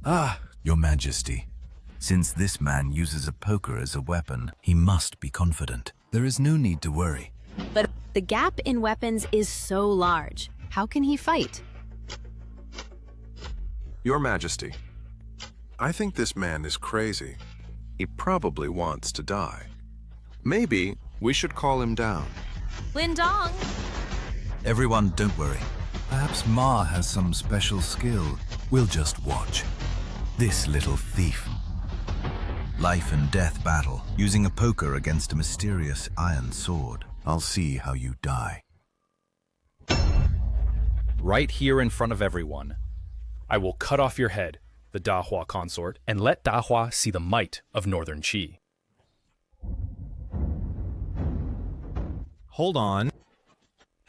Ah, Your Majesty. Since this man uses a poker as a weapon, he must be confident. There is no need to worry. But the gap in weapons is so large. How can he fight? Your Majesty, I think this man is crazy. He probably wants to die. Maybe we should call him down. Lindong! Everyone, don't worry. Perhaps Ma has some special skill. We'll just watch. This little thief. Life and death battle, using a poker against a mysterious iron sword. I'll see how you die. Right here in front of everyone, I will cut off your head, the Dahua consort, and let Dahua see the might of Northern Qi. Hold on.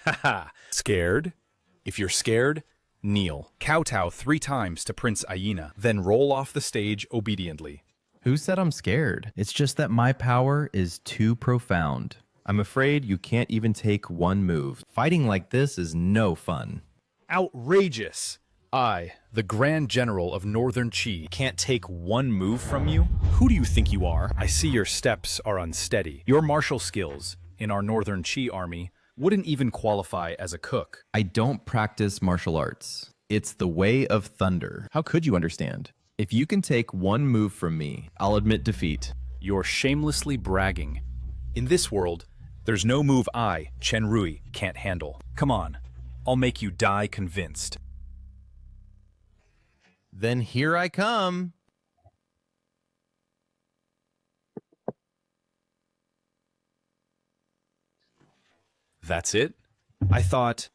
Haha, scared? If you're scared, kneel. Kowtow 3 times to Prince Aina, then roll off the stage obediently. Who said I'm scared? It's just that my power is too profound. I'm afraid you can't even take one move. Fighting like this is no fun. Outrageous! I, the Grand General of Northern Qi, can't take one move from you? Who do you think you are? I see your steps are unsteady. Your martial skills in our Northern Qi army wouldn't even qualify as a cook. I don't practice martial arts. It's the way of thunder. How could you understand? If you can take one move from me, I'll admit defeat. You're shamelessly bragging. In this world, there's no move I, Chen Rui, can't handle. Come on, I'll make you die convinced. Then here I come. That's it? I thought,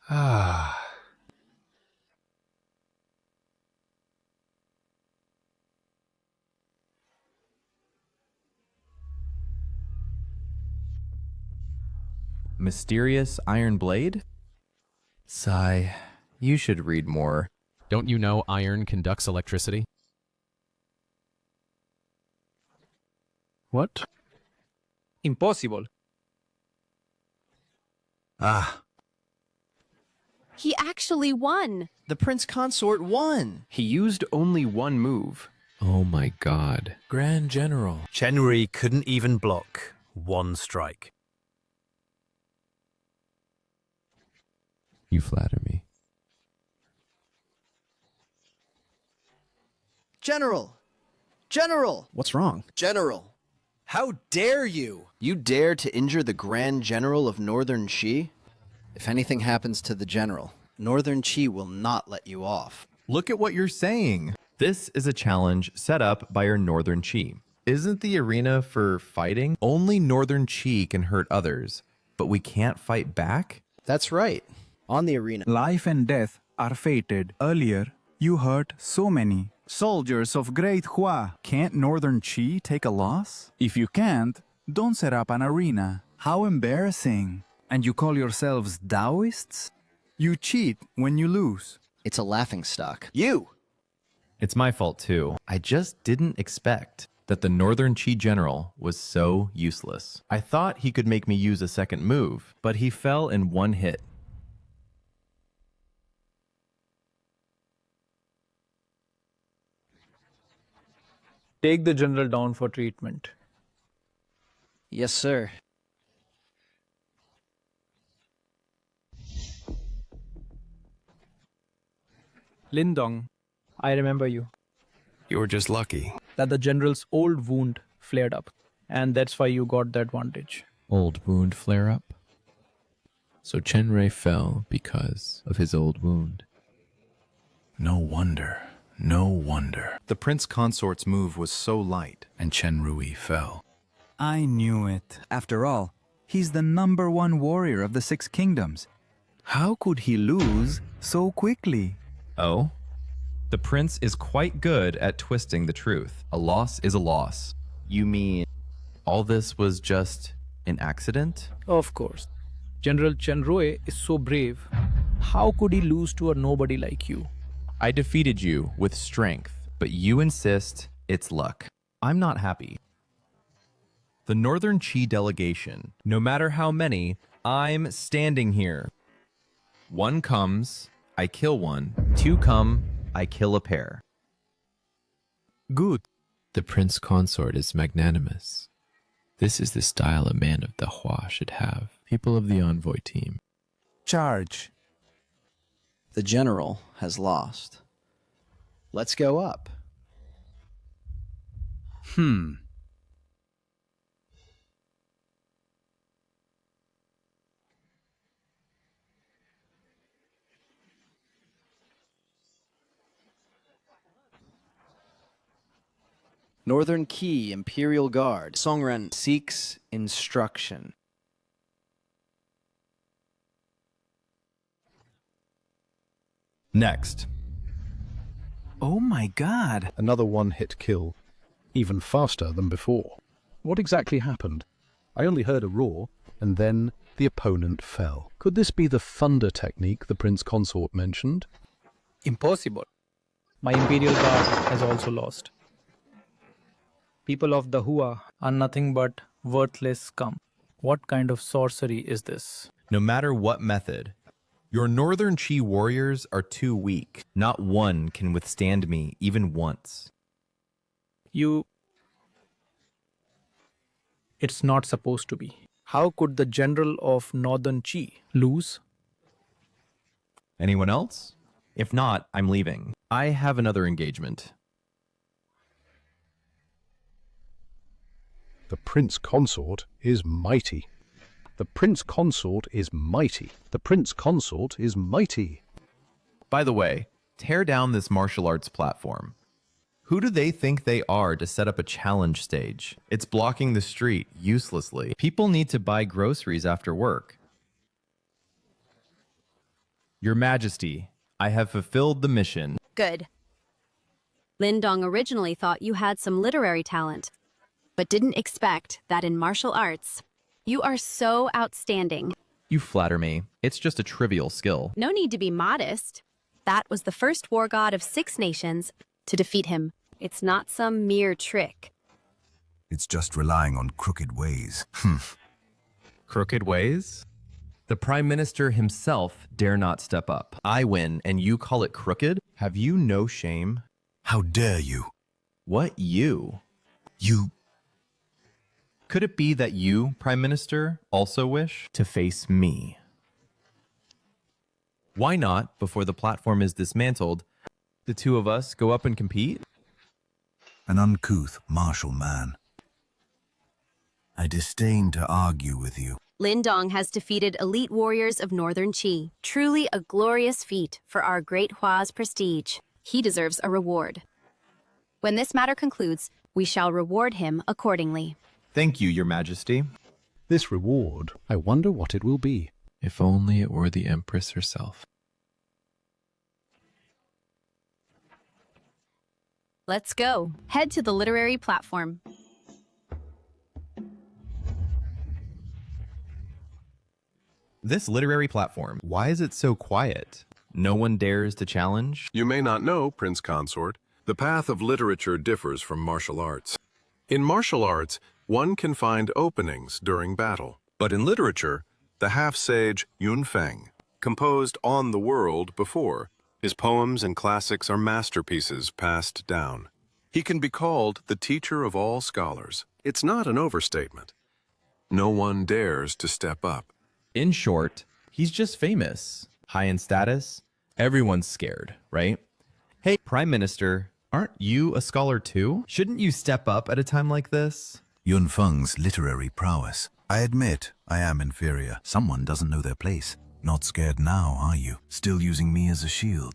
Mysterious iron blade? Sigh, you should read more. Don't you know iron conducts electricity? What? Impossible. Ah, He actually won. The prince consort won. He used only one move. Oh my god. Grand General. Chen Rui couldn't even block one strike. You flatter me. General! General! What's wrong? General! How dare you? You dare to injure the Grand General of Northern Qi? If anything happens to the General, Northern Qi will not let you off. Look at what you're saying. This is a challenge set up by your Northern Qi. Isn't the arena for fighting? Only Northern Qi can hurt others, but we can't fight back? That's right. On the arena. Life and death are fated. Earlier, you hurt so many. Soldiers of Great Hua. Can't Northern Qi take a loss? If you can't, don't set up an arena. How embarrassing. And you call yourselves Taoists? You cheat when you lose. It's a laughingstock. You! It's my fault too. I just didn't expect that the Northern Qi general was so useless. I thought he could make me use a second move, but he fell in one hit. Take the general down for treatment. Yes, sir. Lindong, I remember you. You're just lucky. That the general's old wound flared up, and that's why you got the advantage. Old wound flare up? So Chen Rui fell because of his old wound. no wonder. No wonder. The prince consort's move was so light, And Chen Rui fell. I knew it. After all, he's the #1 warrior of the 6 kingdoms. How could he lose so quickly? Oh? The prince is quite good at twisting the truth. A loss is a loss. You mean... All this was just an accident? Of course. General Chenrue is so brave. How could he lose to a nobody like you? I defeated you with strength, but you insist it's luck. I'm not happy. The Northern Qi delegation, no matter how many, I'm standing here. One comes, I kill one. Two come, I kill a pair. Good. The prince consort is magnanimous. This is the style a man of the Hua should have. People of the envoy team. Charge. The general has lost. Let's go up. Northern Qi Imperial Guard. Songren seeks instruction. Next. Oh my god. Another one-hit kill, even faster than before. What exactly happened? I only heard a roar, and then the opponent fell. Could this be the thunder technique the prince consort mentioned? Impossible. My Imperial Guard has also lost. People of the Hua are nothing but worthless scum. What kind of sorcery is this? No matter what method, your Northern Qi warriors are too weak. Not one can withstand me even once. It's not supposed to be. How could the general of Northern Qi lose? Anyone else? If not, I'm leaving. I have another engagement. The prince consort is mighty. The prince consort is mighty. The prince consort is mighty. By the way, tear down this martial arts platform. Who do they think they are to set up a challenge stage? It's blocking the street uselessly. People need to buy groceries after work. Your Majesty, I have fulfilled the mission. Good. Lindong originally thought you had some literary talent, but didn't expect that in martial arts. You are so outstanding. You flatter me. It's just a trivial skill. No need to be modest. That was the first war god of 6 nations to defeat him. It's not some mere trick. It's just relying on crooked ways. Crooked ways? The Prime Minister himself dare not step up. I win, and you call it crooked? Have you no shame? How dare you? What you? You... Could it be that you, Prime Minister, also wish to face me? Why not, before the platform is dismantled, the two of us go up and compete? An uncouth, martial man. I disdain to argue with you. Lindong has defeated elite warriors of Northern Qi. Truly a glorious feat for our great Hua's prestige. He deserves a reward. When this matter concludes, we shall reward him accordingly. Thank you, Your Majesty. This reward, I wonder what it will be. If only it were the Empress herself. Let's go. Head to the literary platform. This literary platform, why is it so quiet? No one dares to challenge? You may not know, Prince Consort, the path of literature differs from martial arts. In martial arts, one can find openings during battle. But in literature, the half-sage Yun Feng composed On the World before. His poems and classics are masterpieces passed down. He can be called the teacher of all scholars. It's not an overstatement. No one dares to step up. In short, he's just famous. High in status. Everyone's scared, right? Hey, Prime Minister, aren't you a scholar too? Shouldn't you step up at a time like this? Yun Feng's literary prowess. I admit I am inferior. Someone doesn't know their place. Not scared now, are you? Still using me as a shield.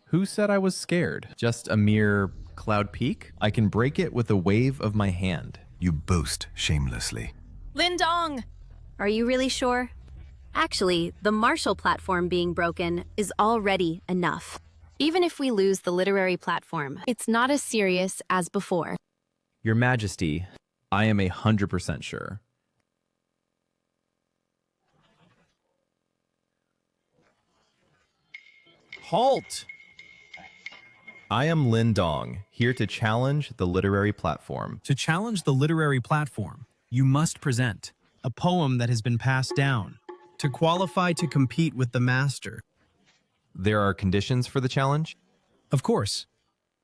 Who said I was scared? Just a mere cloud peak? I can break it with a wave of my hand. You boast shamelessly. Lindong! Are you really sure? Actually, the martial platform being broken is already enough. Even if we lose the literary platform, it's not as serious as before. Your Majesty, I am 100% sure. Halt! I am Lin Dong, here to challenge the literary platform. To challenge the literary platform, you must present a poem that has been passed down to qualify to compete with the master. There are conditions for the challenge? Of course.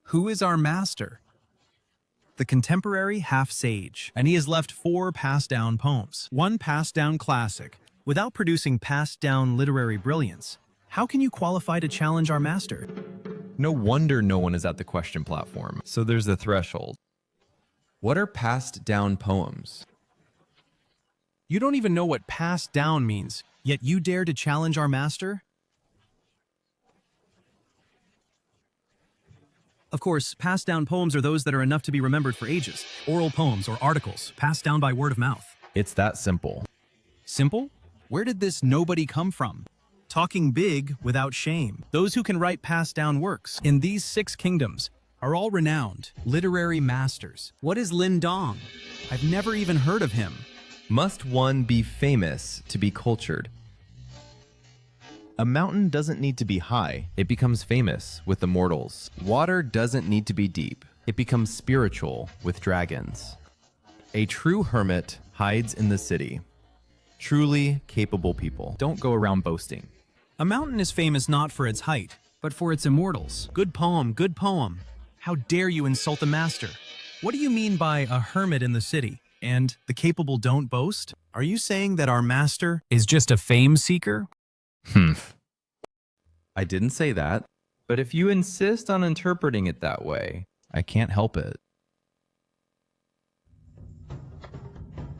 Who is our master? The contemporary half-sage, and he has left 4 passed-down poems, 1 passed-down classic. Without producing passed-down literary brilliance, how can you qualify to challenge our master? No wonder no one is at the question platform, so there's the threshold. What are passed down poems? You don't even know what passed down means, yet you dare to challenge our master? Of course, passed down poems are those that are enough to be remembered for ages. Oral poems or articles, passed down by word of mouth. It's that simple. Simple? Where did this nobody come from? Talking big without shame. Those who can write passed down works in these 6 kingdoms are all renowned literary masters. What is Lin Dong? I've never even heard of him. Must one be famous to be cultured? A mountain doesn't need to be high. It becomes famous with the mortals. Water doesn't need to be deep. It becomes spiritual with dragons. A true hermit hides in the city. Truly capable people don't go around boasting. A mountain is famous not for its height, but for its immortals. Good poem, good poem. How dare you insult the master? What do you mean by a hermit in the city? And the capable don't boast? Are you saying that our master is just a fame seeker? I didn't say that, but if you insist on interpreting it that way, I can't help it.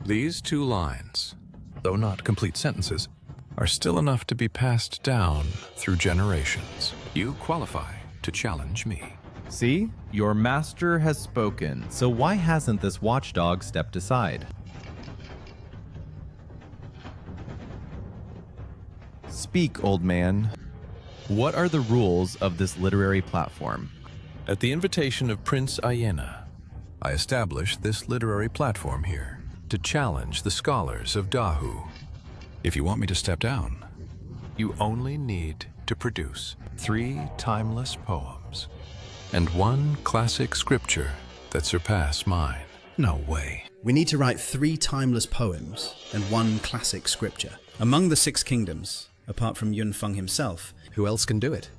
These 2 lines, though not complete sentences, are still enough to be passed down through generations. You qualify to challenge me. See, your master has spoken, so why hasn't this watchdog stepped aside? Speak, old man. What are the rules of this literary platform? At the invitation of Prince Ayena, I established this literary platform here to challenge the scholars of Dahu. If you want me to step down, you only need to produce 3 timeless poems and 1 classic scripture that surpass mine. No way. We need to write 3 timeless poems and 1 classic scripture. Among the 6 kingdoms, apart from Yun Feng himself, who else can do it?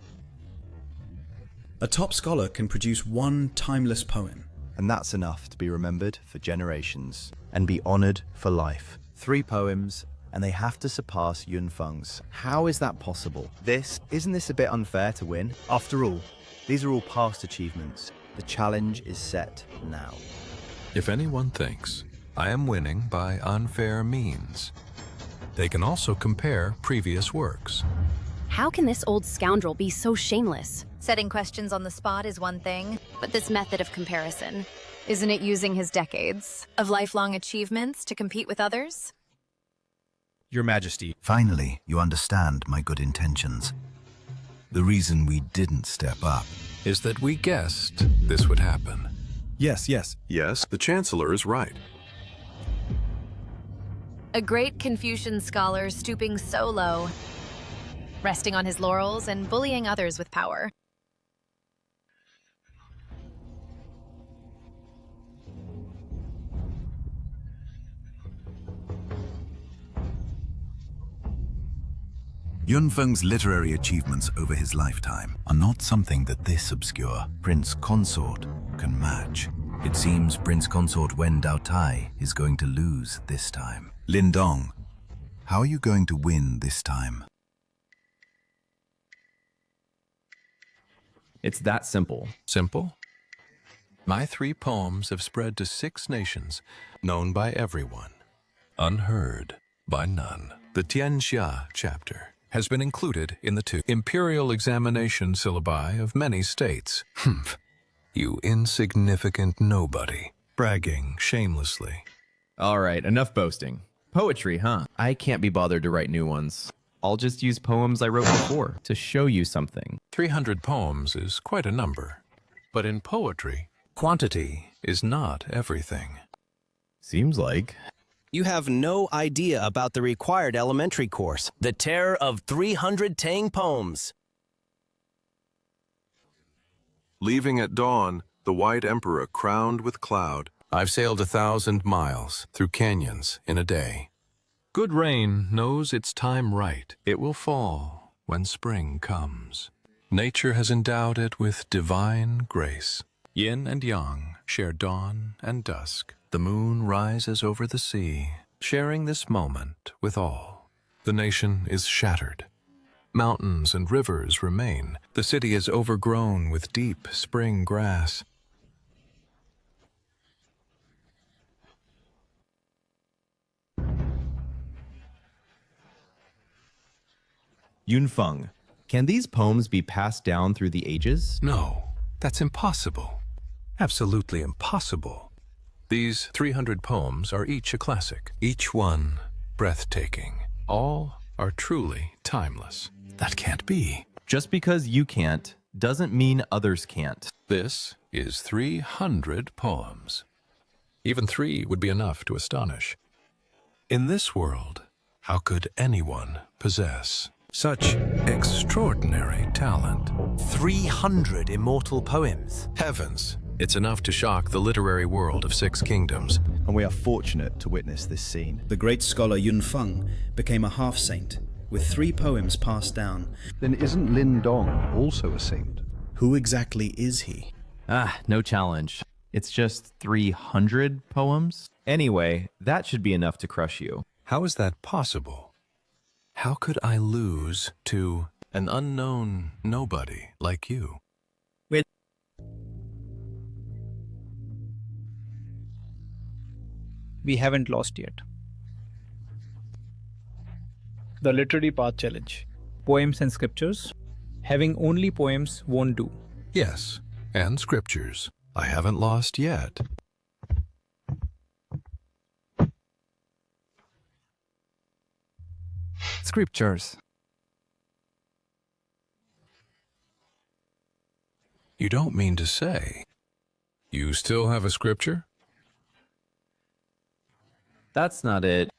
A top scholar can produce 1 timeless poem. And that's enough to be remembered for generations and be honored for life. 3 poems, and they have to surpass Yun Feng's. How is that possible? Isn't this a bit unfair to win? After all, these are all past achievements. The challenge is set now. If anyone thinks I am winning by unfair means, they can also compare previous works. How can this old scoundrel be so shameless? Setting questions on the spot is one thing, but this method of comparison, isn't it using his decades of lifelong achievements to compete with others? Your Majesty. Finally, you understand my good intentions. The reason we didn't step up is that we guessed this would happen. Yes, the Chancellor is right. A great Confucian scholar stooping so low, resting on his laurels and bullying others with power. Yun Feng's literary achievements over his lifetime are not something that this obscure Prince Consort can match. It seems Prince Consort Wen Daotai is going to lose this time. Lin Dong, how are you going to win this time? It's that simple. Simple? My 3 poems have spread to 6 nations, known by everyone, unheard by none. The Tianxia chapter has been included in the 2 imperial examination syllabi of many states. You insignificant nobody, bragging shamelessly. All right, enough boasting. Poetry, huh? I can't be bothered to write new ones. I'll just use poems I wrote before to show you something. 300 poems is quite a number, but in poetry, quantity is not everything. Seems like. You have no idea about the required elementary course, The Terror of 300 Tang Poems. Leaving at dawn, the White Emperor crowned with cloud. I've sailed 1,000 miles through canyons in a day. Good rain knows its time right. It will fall when spring comes. Nature has endowed it with divine grace. Yin and yang share dawn and dusk. The moon rises over the sea, sharing this moment with all. The nation is shattered. Mountains and rivers remain. The city is overgrown with deep spring grass. Yunfeng, can these poems be passed down through the ages? No, that's impossible. Absolutely impossible. These 300 poems are each a classic, each one breathtaking. All are truly timeless. That can't be. Just because you can't doesn't mean others can't. This is 300 poems. Even 3 would be enough to astonish. In this world, how could anyone possess such extraordinary talent? 300 immortal poems. Heavens, it's enough to shock the literary world of 6 kingdoms. And we are fortunate to witness this scene. The great scholar Yunfeng became a half-saint, with 3 poems passed down. Then isn't Lin Dong also a saint? Who exactly is he? No challenge. It's just 300 poems? Anyway, that should be enough to crush you. How is that possible? How could I lose to an unknown nobody like you? We haven't lost yet. The Literary Path Challenge. Poems and scriptures. Having only poems won't do. Yes, and scriptures. I haven't lost yet. Scriptures. You don't mean to say you still have a scripture? That's not it.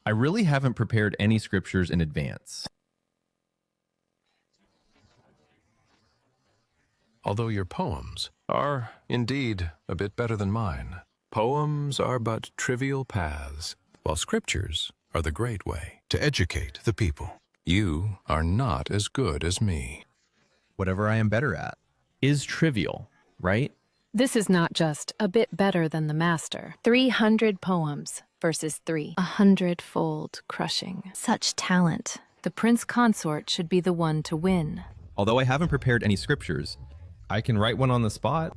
I really haven't prepared any scriptures in advance. Although your poems are indeed a bit better than mine. Poems are but trivial paths, while scriptures are the great way to educate the people. You are not as good as me. Whatever I am better at is trivial, right? This is not just a bit better than the master. 300 poems versus 3. 100-fold crushing. Such talent. The prince consort should be the one to win. Although I haven't prepared any scriptures, I can write one on the spot.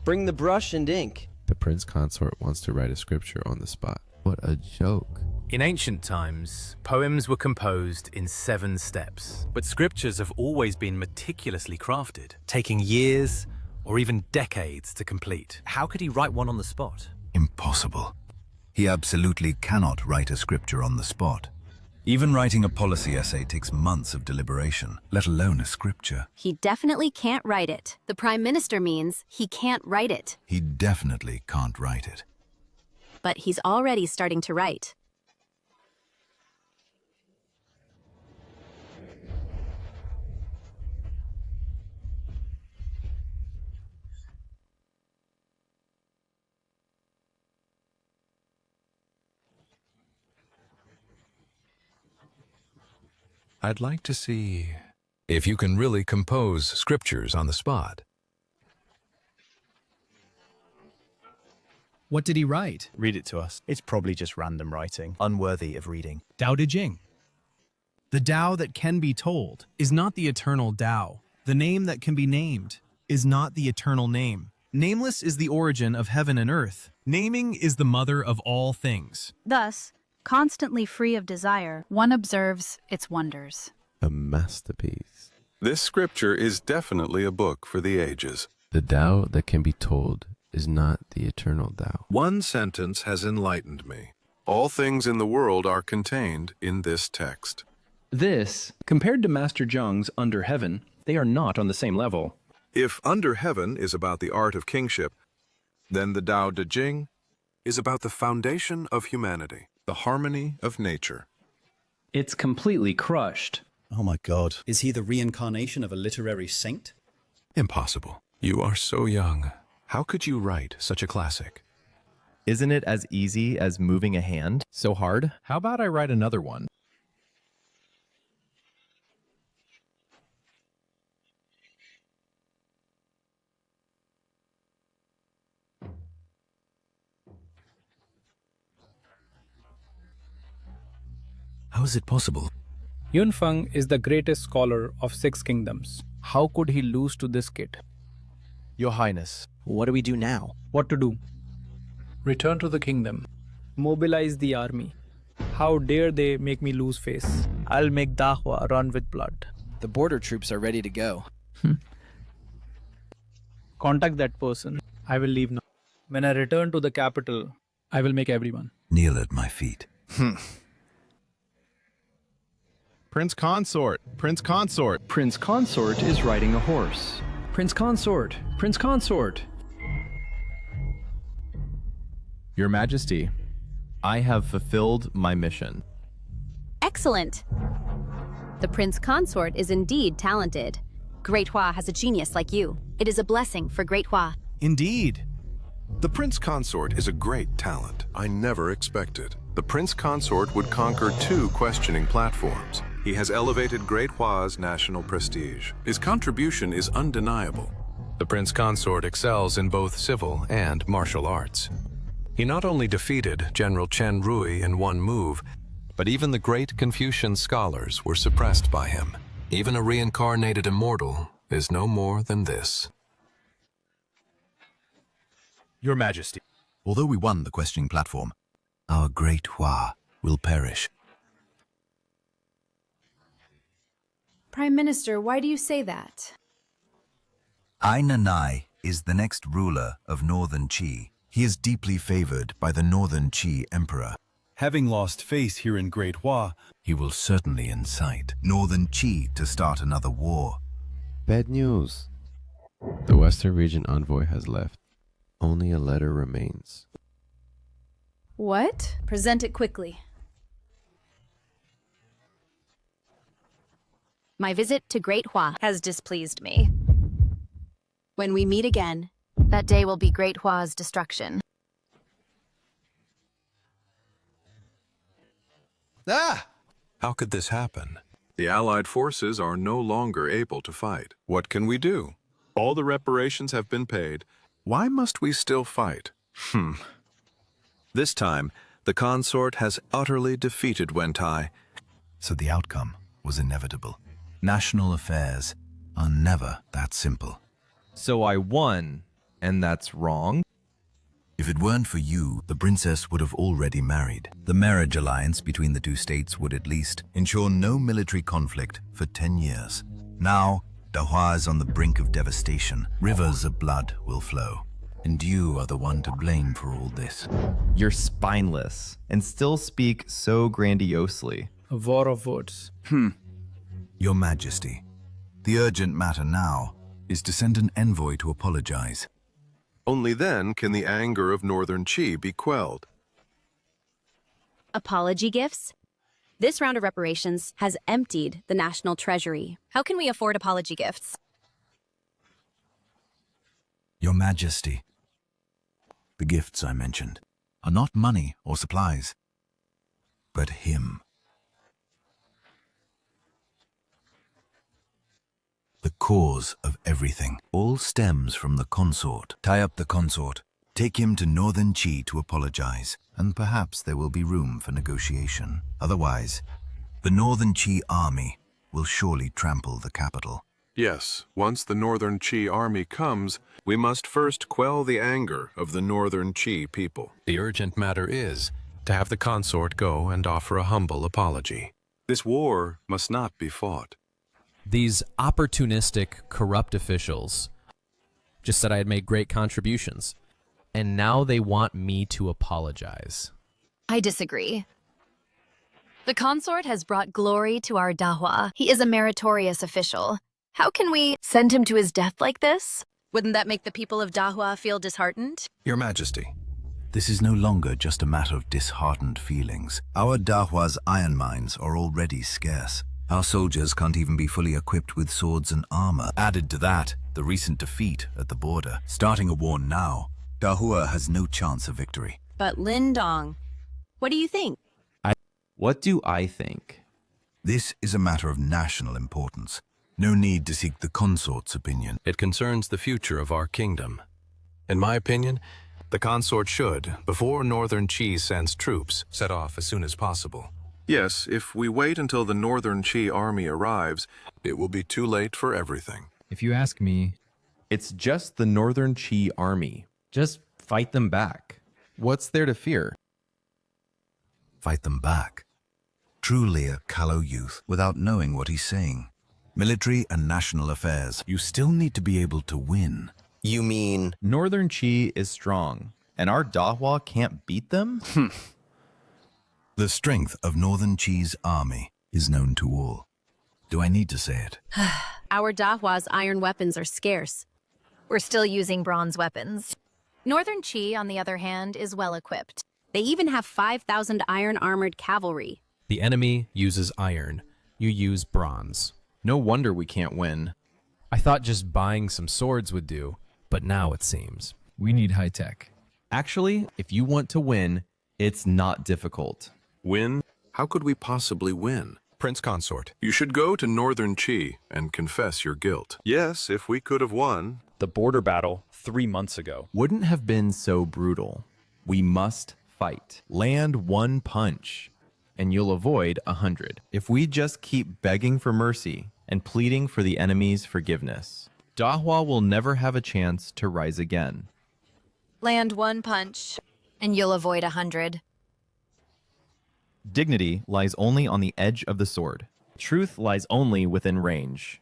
Bring the brush and ink. The prince consort wants to write a scripture on the spot. What a joke. In ancient times, poems were composed in 7 steps, but scriptures have always been meticulously crafted, taking years or even decades to complete. How could he write one on the spot? Impossible. He absolutely cannot write a scripture on the spot. Even writing a policy essay takes months of deliberation, let alone a scripture. He definitely can't write it. The Prime Minister means he can't write it. He definitely can't write it. But he's already starting to write. I'd like to see if you can really compose scriptures on the spot. What did he write? Read it to us. It's probably just random writing, unworthy of reading. Tao Te Ching. The Tao that can be told is not the eternal Tao. The name that can be named is not the eternal name. Nameless is the origin of heaven and earth. Naming is the mother of all things. Thus, constantly free of desire, one observes its wonders. A masterpiece. This scripture is definitely a book for the ages. The Tao that can be told is not the eternal Tao. One sentence has enlightened me. All things in the world are contained in this text. This, compared to Master Zheng's Under Heaven, they are not on the same level. If Under Heaven is about the art of kingship, then the Tao Te Ching is about the foundation of humanity, the harmony of nature. It's completely crushed. Oh my god. Is he the reincarnation of a literary saint? Impossible. You are so young. How could you write such a classic? Isn't it as easy as moving a hand? So hard? How about I write another one? How is it possible? Yunfeng is the greatest scholar of six kingdoms. How could he lose to this kid? Your Highness, what do we do now? What to do? Return to the kingdom. Mobilize the army. How dare they make me lose face? I'll make Dahua run with blood. The border troops are ready to go. Contact that person. I will leave now. When I return to the capital, I will make everyone. Kneel at my feet. Prince Consort! Prince Consort! Prince Consort is riding a horse. Prince Consort! Prince Consort! Your Majesty, I have fulfilled my mission. Excellent. The Prince Consort is indeed talented. Great Hua has a genius like you. It is a blessing for Great Hua. Indeed. The Prince Consort is a great talent. I never expected. The Prince Consort would conquer 2 questioning platforms. He has elevated Great Hua's national prestige. His contribution is undeniable. The Prince Consort excels in both civil and martial arts. He not only defeated General Chen Rui in one move, but even the great Confucian scholars were suppressed by him. Even a reincarnated immortal is no more than this. Your Majesty. Although we won the questioning platform, our great Hua will perish. Prime Minister, why do you say that? Ai Nanai is the next ruler of Northern Qi. He is deeply favored by the Northern Qi Emperor. Having lost face here in Great Hua, he will certainly incite Northern Qi to start another war. Bad news. The Western region envoy has left. Only a letter remains. What? Present it quickly. My visit to Great Hua Has displeased me. When we meet again, That day will be Great Hua's destruction. Ah! How could this happen? The Allied forces are no longer able to fight. What can we do? All the reparations have been paid. Why must we still fight? This time, the consort has utterly defeated Wentai. So the outcome was inevitable. National affairs are never that simple. So I won, and that's wrong? If it weren't for you, the princess would have already married. The marriage alliance between the 2 states would at least ensure no military conflict for 10 years. Now, Dahua is on the brink of devastation. Rivers of blood will flow. And you are the one to blame for all this. You're spineless, and still speak so grandiosely. A war of words. Your Majesty, the urgent matter now is to send an envoy to apologize. Only then can the anger of Northern Qi be quelled. apology gifts? This round of reparations has emptied the national treasury. How can we afford apology gifts? Your Majesty, the gifts I mentioned are not money or supplies, but him. The cause of everything all stems from the consort. Tie up the consort, take him to Northern Qi to apologize, and perhaps there will be room for negotiation. Otherwise, the Northern Qi army will surely trample the capital. Yes, once the Northern Qi army comes, we must first quell the anger of the Northern Qi people. The urgent matter is to have the consort go and offer a humble apology. This war must not be fought. These opportunistic, corrupt officials just said I had made great contributions, and now they want me to apologize. I disagree. The consort has brought glory to our Dahua. He is a meritorious official. How can we send him to his death like this? Wouldn't that make the people of Dahua feel disheartened? Your Majesty, This is no longer just a matter of disheartened feelings. Our Dahua's iron mines are already scarce. Our soldiers can't even be fully equipped with swords and armor. Added to that, the recent defeat at the border. Starting a war now, Dahua has no chance of victory. But Lin Dong, what do you think? What do I think? This is a matter of national importance. No need to seek the consort's opinion. It concerns the future of our kingdom. In my opinion, the consort should, before Northern Qi sends troops, set off as soon as possible. Yes, if we wait until the Northern Qi army arrives, it will be too late for everything. If you ask me, it's just the Northern Qi army. Just fight them back. What's there to fear? Fight them back. Truly a callow youth without knowing what he's saying. Military and national affairs, you still need to be able to win. You mean Northern Qi is strong, and our Dahua can't beat them? The strength of Northern Qi's army is known to all. Do I need to say it? Our Dahua's iron weapons are scarce. We're still using bronze weapons. Northern Qi, on the other hand, is well equipped. They even have 5,000 iron-armored cavalry. The enemy uses iron. You use bronze. No wonder we can't win. I thought just buying some swords would do, but now it seems we need high tech. Actually, if you want to win, it's not difficult. Win? How could we possibly win? Prince Consort. You should go to Northern Qi and confess your guilt. Yes, if we could have won. The border battle 3 months ago wouldn't have been so brutal. We must fight. Land one punch, and you'll avoid 100. If we just keep begging for mercy and pleading for the enemy's forgiveness, Dahua will never have a chance to rise again. Land one punch, and you'll avoid 100. Dignity lies only on the edge of the sword. Truth lies only within range.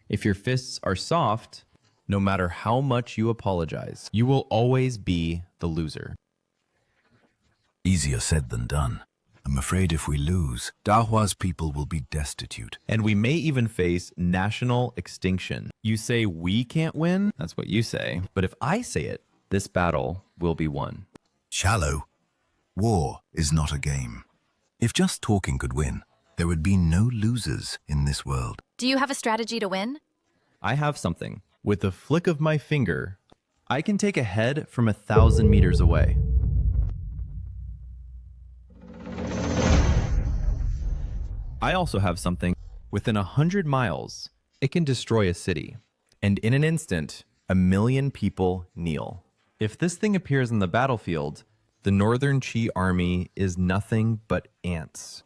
If your fists are soft, no matter how much you apologize, you will always be the loser. Easier said than done. I'm afraid if we lose, Dahua's people will be destitute. And we may even face national extinction. You say we can't win? That's what you say. But if I say it, this battle will be won. Shallow. War is not a game. If just talking could win, there would be no losers in this world. Do you have a strategy to win? I have something. With the flick of my finger, I can take a head from 1,000 meters away. I also have something. Within 100 miles, it can destroy a city. And in an instant, 1 million people kneel. If this thing appears on the battlefield, the Northern Qi army is nothing but ants.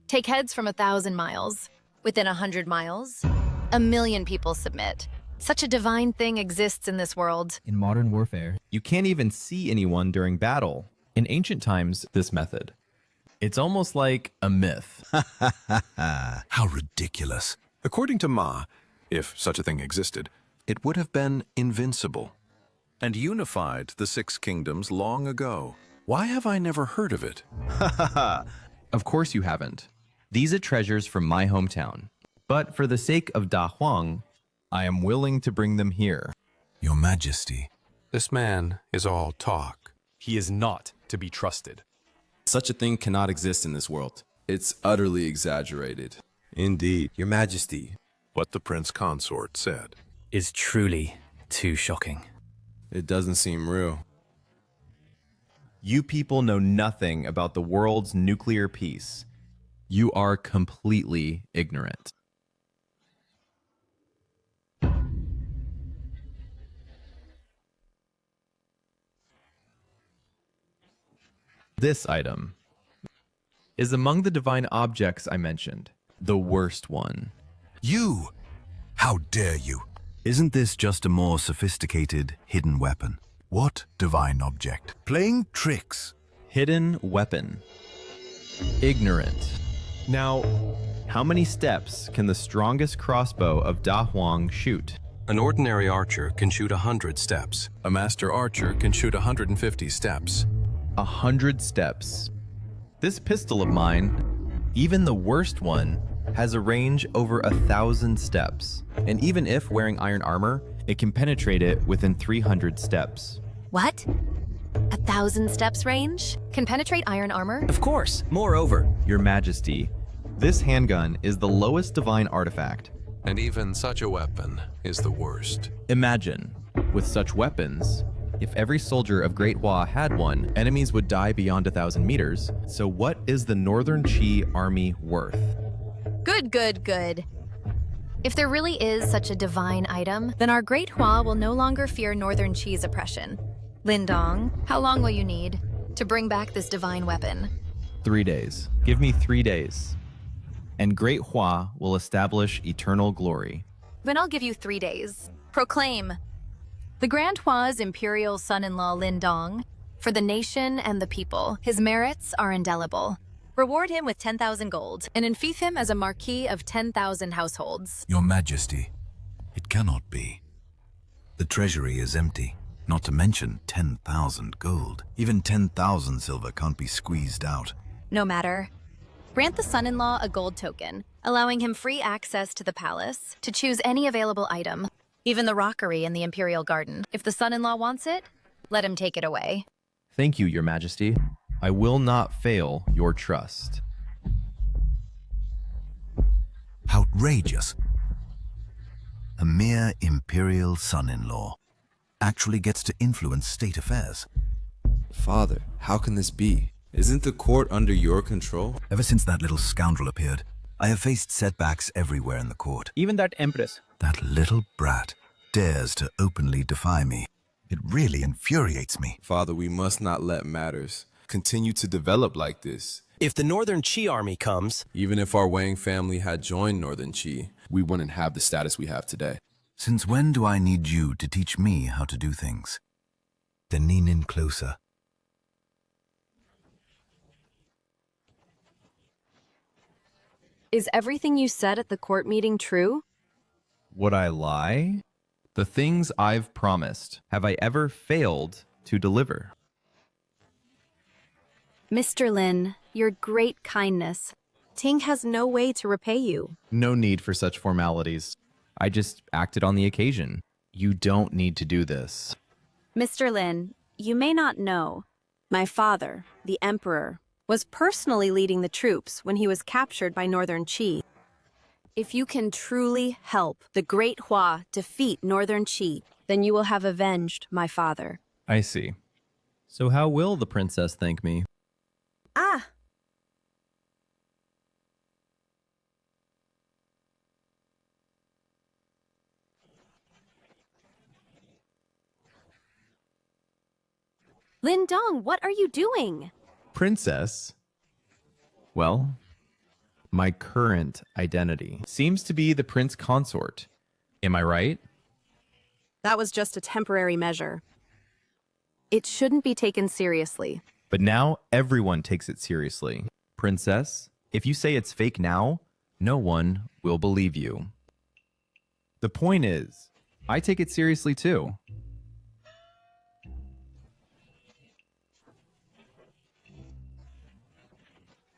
Take heads from 1,000 miles. Within 100 miles, 1 million people submit. Such a divine thing exists in this world. In modern warfare, you can't even see anyone during battle. In ancient times, this method. It's almost like a myth. How ridiculous. According to Ma, if such a thing existed, it would have been invincible and unified the 6 kingdoms long ago. Why have I never heard of it? Of course you haven't. These are treasures from my hometown. But for the sake of Da Huang, I am willing to bring them here. Your Majesty. This man is all talk. He is not to be trusted. Such a thing cannot exist in this world. It's utterly exaggerated. Indeed, Your Majesty. What the Prince Consort said is truly too shocking. It doesn't seem real. You people know nothing about the world's nuclear peace. You are completely ignorant. This item is among the divine objects I mentioned, the worst one. You! How dare you! Isn't this just a more sophisticated hidden weapon? What divine object? Playing tricks. Hidden weapon. Ignorant. Now, how many steps can the strongest crossbow of Da Huang shoot? An ordinary archer can shoot 100 steps. A master archer can shoot 150 steps. 100 steps. This pistol of mine, even the worst one, has a range over 1,000 steps. And even if wearing iron armor, it can penetrate it within 300 steps. What? 1,000 steps range? Can penetrate iron armor? Of course. Moreover, Your Majesty, this handgun is the lowest divine artifact. And even such a weapon is the worst. Imagine, with such weapons, if every soldier of Great Hua had one, enemies would die beyond 1,000 meters. So what is the Northern Qi army worth? Good, good, good. If there really is such a divine item, then our Great Hua will no longer fear Northern Qi's oppression. Lindong, how long will you need to bring back this divine weapon? 3 days. Give me 3 days. And Great Hua will establish eternal glory. Then I'll give you 3 days. Proclaim the Grand Hua's imperial son-in-law Lindong For the nation and the people, his merits are indelible. Reward him with 10,000 gold and enfeoff him as a marquis of 10,000 households. Your Majesty, it cannot be. The treasury is empty, not to mention 10,000 gold. Even 10,000 silver can't be squeezed out. No matter. Grant the son-in-law a gold token, allowing him free access to the palace to choose any available item, even the rockery in the imperial garden. If the son-in-law wants it, let him take it away. Thank you, Your Majesty. I will not fail your trust. Outrageous. A mere imperial son-in-law actually gets to influence state affairs. Father, how can this be? Isn't the court under your control? Ever since that little scoundrel appeared, I have faced setbacks everywhere in the court. Even that empress. That little brat dares to openly defy me. It really infuriates me. Father, we must not let matters continue to develop like this. if the Northern Qi army comes... Even if our Wang family had joined Northern Qi, we wouldn't have the status we have today. Since when do I need you to teach me how to do things? Then lean in closer. Is everything you said at the court meeting true? Would I lie? The things I've promised, have I ever failed to deliver? Mr. Lin, your great kindness. Ting has no way to repay you. No need for such formalities. I just acted on the occasion. You don't need to do this. Mr. Lin, you may not know, my father, the Emperor, was personally leading the troops when he was captured by Northern Qi. If you can truly help the Great Hua defeat Northern Qi, then you will have avenged my father. I see. So how will the princess thank me? Ah! Lindong, what are you doing? Princess? Well, my current identity seems to be the prince consort. Am I right? That was just a temporary measure. It shouldn't be taken seriously. But now everyone takes it seriously. Princess, if you say it's fake now, no one will believe you. The point is, I take it seriously too.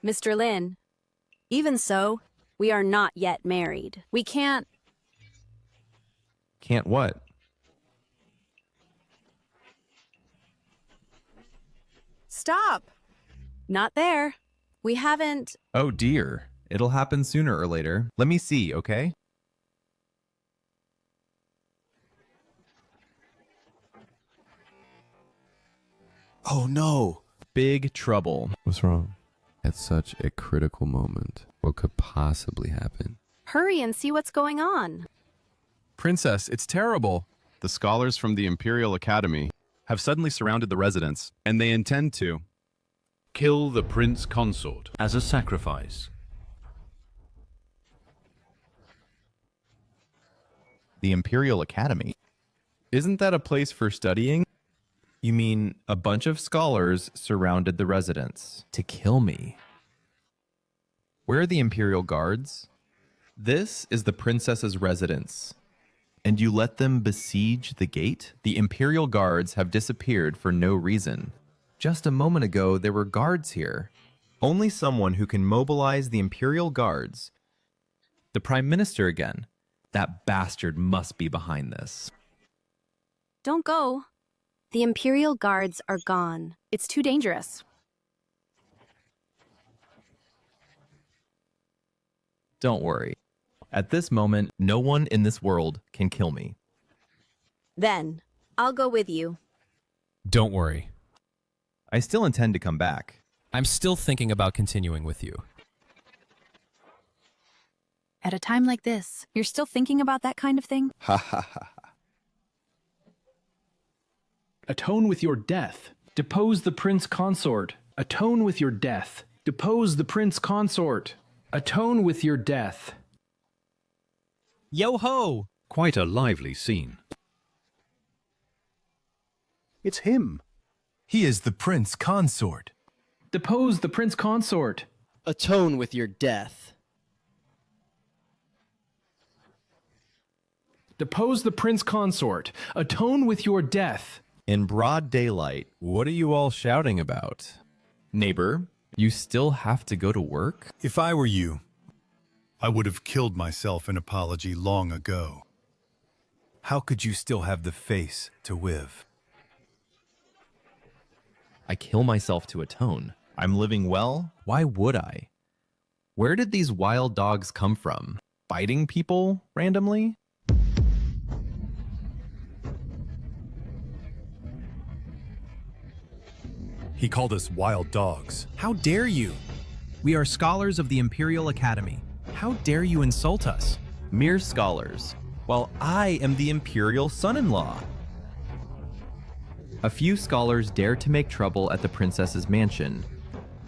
Mr. Lin, even so, we are not yet married. We can't... Can't what? Stop! Not there. We haven't... Oh dear. It'll happen sooner or later. Let me see, okay? Oh no! Big trouble. What's wrong? At such a critical moment, what could possibly happen? Hurry and see what's going on. Princess, it's terrible. The scholars from the Imperial Academy have suddenly surrounded the residence, and they intend to kill the prince consort as a sacrifice. The Imperial Academy? Isn't that a place for studying? You mean a bunch of scholars surrounded the residence to kill me? Where are the Imperial Guards? This is the princess's residence. And you let them besiege the gate? The Imperial Guards have disappeared for no reason. Just a moment ago, there were guards here. Only someone who can mobilize the Imperial Guards. The Prime Minister again. That bastard must be behind this. Don't go. The Imperial Guards are gone. It's too dangerous. Don't worry. At this moment, no one in this world can kill me. Then, I'll go with you. Don't worry. I still intend to come back. I'm still thinking about continuing with you. At a time like this, you're still thinking about that kind of thing? Ha ha ha. Atone with your death. Depose the prince consort. Atone with your death. Depose the prince consort. Atone with your death. Yo-ho! Quite a lively scene. It's him. He is the prince consort. Depose the prince consort. Atone with your death. Depose the prince consort. Atone with your death. In broad daylight, what are you all shouting about? Neighbor, you still have to go to work? If I were you, I would have killed myself in apology long ago. How could you still have the face to live? I kill myself to atone. I'm living well? Why would I? Where did these wild dogs come from? Biting people randomly? He called us wild dogs. How dare you? We are scholars of the Imperial Academy. How dare you insult us? Mere scholars, while I am the imperial son-in-law. A few scholars dare to make trouble at the princess's mansion.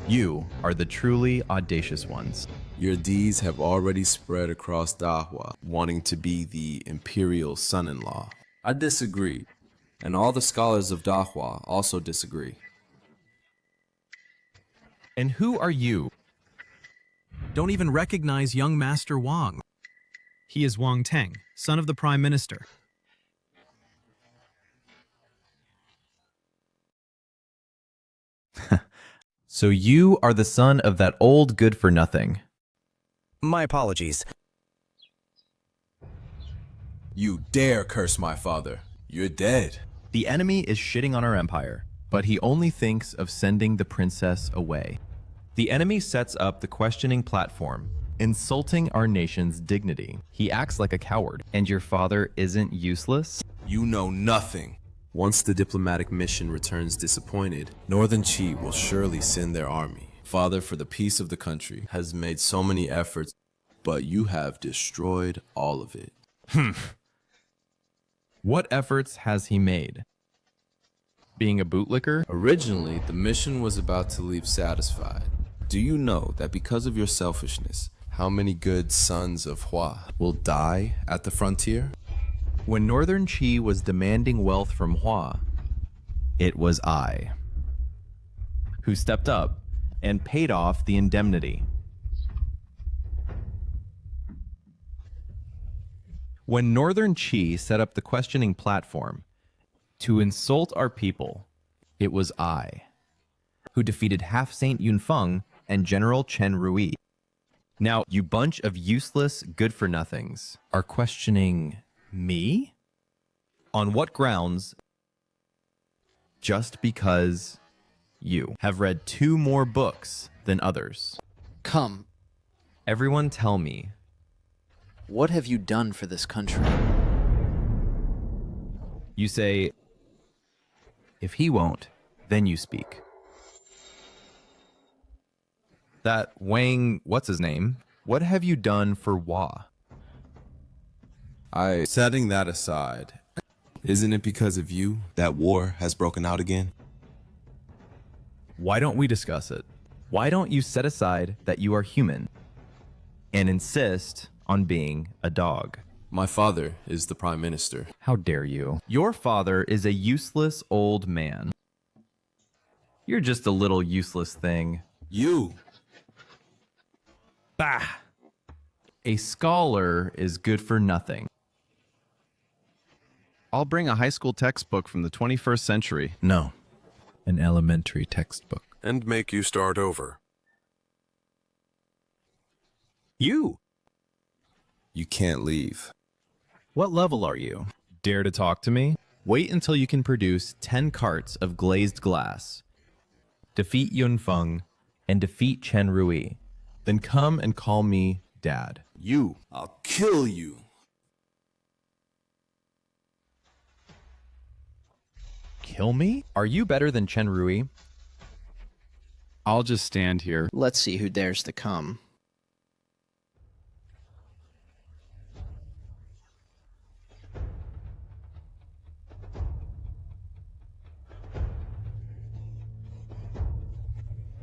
You are the truly audacious ones. Your deeds have already spread across Dahua, wanting to be the imperial son-in-law. I disagree, and all the scholars of Dahua also disagree. And who are you? Don't even recognize young Master Wang. He is Wang Teng, son of the Prime Minister. So you are the son of that old good-for-nothing. My apologies. You dare curse my father. You're dead. The enemy is shitting on our empire, but he only thinks of sending the princess away. The enemy sets up the questioning platform, insulting our nation's dignity. He acts like a coward, and your father isn't useless? You know nothing. Once the diplomatic mission returns disappointed, Northern Qi will surely send their army. Father, for the peace of the country, has made so many efforts, but you have destroyed all of it. What efforts has he made? Being a bootlicker? Originally, the mission was about to leave satisfied. Do you know that because of your selfishness, how many good sons of Hua will die at the frontier? When Northern Qi was demanding wealth from Hua, it was I who stepped up and paid off the indemnity. When Northern Qi set up the questioning platform to insult our people, it was I who defeated Half Saint Yunfeng and General Chen Rui. Now, you bunch of useless good-for-nothings are questioning me? On what grounds? Just because you have read 2 more books than others. Come. Everyone tell me. What have you done for this country? You say, if he won't, then you speak. That Wang, what's his name? What have you done for Hua? Setting that aside, isn't it because of you that war has broken out again? Why don't we discuss it? Why don't you set aside that you are human and insist on being a dog? My father is the Prime Minister. How dare you? Your father is a useless old man. You're just a little useless thing. You! Bah! A scholar is good for nothing. I'll bring a high school textbook from the 21st century. No, an elementary textbook. And make you start over. You! You can't leave. What level are you? Dare to talk to me? Wait until you can produce 10 carts of glazed glass. Defeat Yunfeng and defeat Chen Rui. Then come and call me Dad. I'll kill you. Kill me? Are you better than Chen Rui? I'll just stand here. Let's see who dares to come.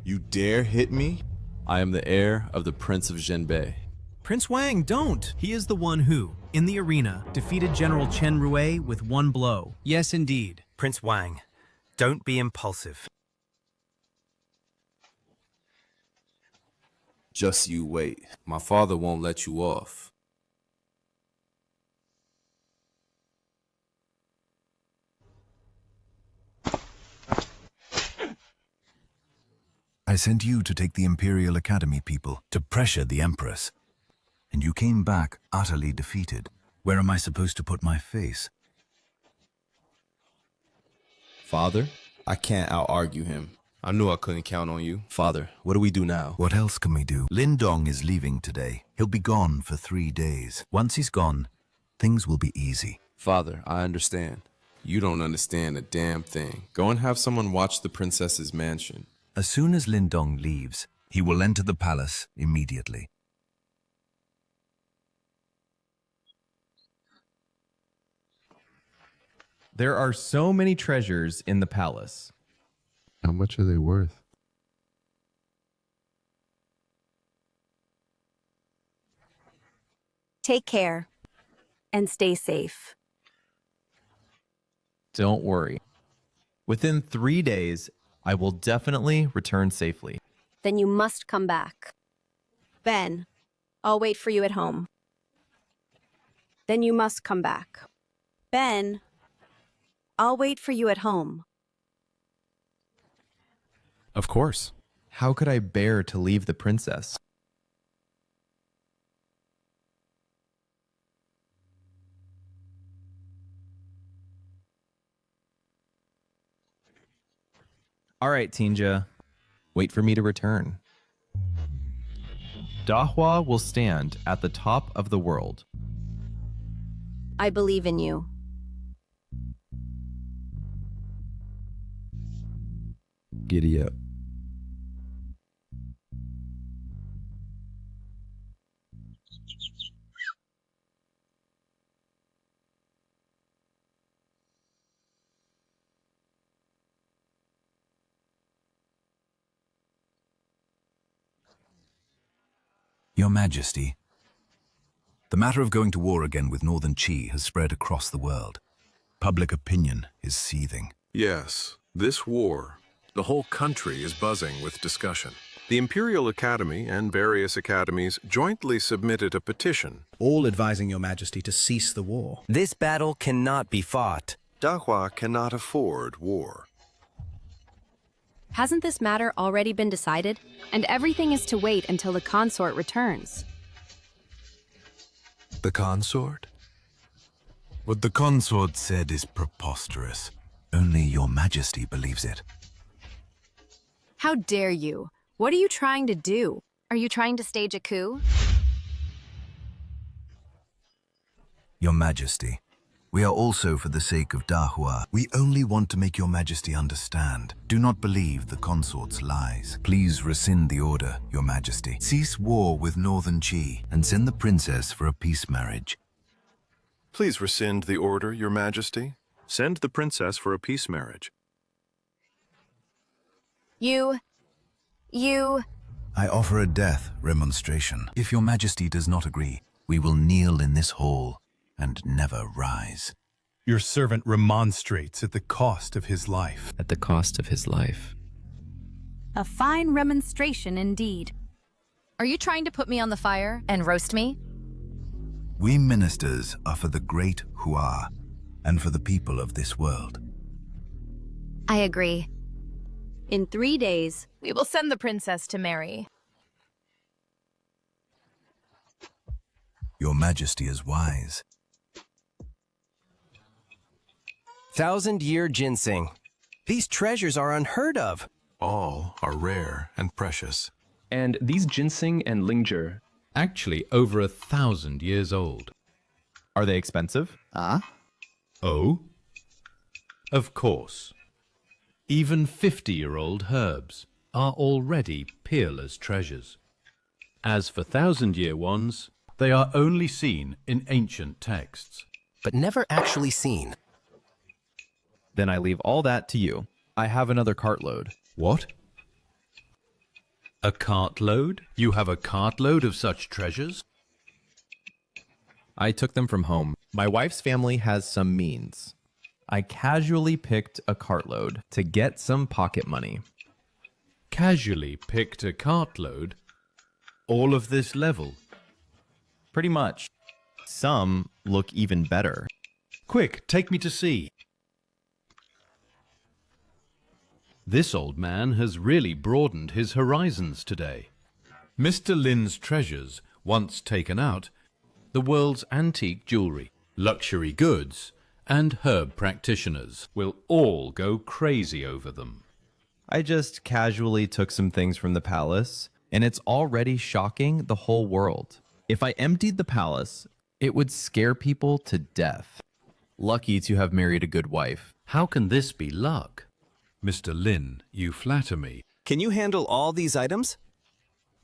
You dare hit me? I am the heir of the Prince of Zhenbei. Prince Wang, don't! He is the one who, in the arena, defeated General Chen Rui with one blow. Yes, indeed. Prince Wang, don't be impulsive. Just you wait. My father won't let you off. I sent you to take the Imperial Academy people to pressure the Empress. And you came back utterly defeated. Where am I supposed to put my face? Father, I can't out-argue him. I knew I couldn't count on you. Father, what do we do now? What else can we do? Lindong is leaving today. He'll be gone for 3 days. Once he's gone, things will be easy. Father, I understand. You don't understand a damn thing. Go and have someone watch the princess's mansion. As soon as Lindong leaves, he will enter the palace immediately. There are so many treasures in the palace. How much are they worth? Take care and stay safe. Don't worry. Within 3 days, I will definitely return safely. Then you must come back. Ben, I'll wait for you at home. Then you must come back. Ben, I'll wait for you at home. Of course. How could I bear to leave the princess? All right, Tinja. Wait for me to return. Dahua will stand at the top of the world. I believe in you. Giddy up. Your Majesty, the matter of going to war again with Northern Qi has spread across the world. Public opinion is seething. Yes, this war, the whole country is buzzing with discussion. The Imperial Academy and various academies jointly submitted a petition, all advising Your Majesty to cease the war. This battle cannot be fought. Dahua cannot afford war. Hasn't this matter already been decided? And everything is to wait until the consort returns. The consort? What the consort said is preposterous. Only Your Majesty believes it. How dare you? What are you trying to do? Are you trying to stage a coup? Your Majesty, we are also for the sake of Dahua. We only want to make Your Majesty understand. Do not believe the consort's lies. Please rescind the order, Your Majesty. Cease war with Northern Qi and send the princess for a peace marriage. Please rescind the order, Your Majesty. Send the princess for a peace marriage. You... I offer a death remonstration. If Your Majesty does not agree, we will kneel in this hall and never rise. Your servant remonstrates at the cost of his life. At the cost of his life. A fine remonstration indeed. Are you trying to put me on the fire and roast me? We ministers are for the great Hua and for the people of this world. I agree. In 3 days, We will send the princess to marry. Your Majesty is wise. 1,000-year ginseng. These treasures are unheard of. All are rare and precious. And these ginseng and lingjie, Actually over 1,000 years old. Are they expensive? Oh? Of course. Even 50-year-old herbs are already peerless treasures. As for 1,000-year ones, they are only seen in ancient texts. But never actually seen. Then I leave all that to you. I have another cartload. What? A cartload? You have a cartload of such treasures? I took them from home. My wife's family has some means. I casually picked a cartload to get some pocket money. Casually picked a cartload? All of this level? Pretty much. Some look even better. Quick, take me to see. This old man has really broadened his horizons today. Mr. Lin's treasures, once taken out, the world's antique jewelry, luxury goods, and herb practitioners will all go crazy over them. I just casually took some things from the palace, and it's already shocking the whole world. If I emptied the palace, it would scare people to death. Lucky to have married a good wife. How can this be luck? Mr. Lin, you flatter me. Can you handle all these items?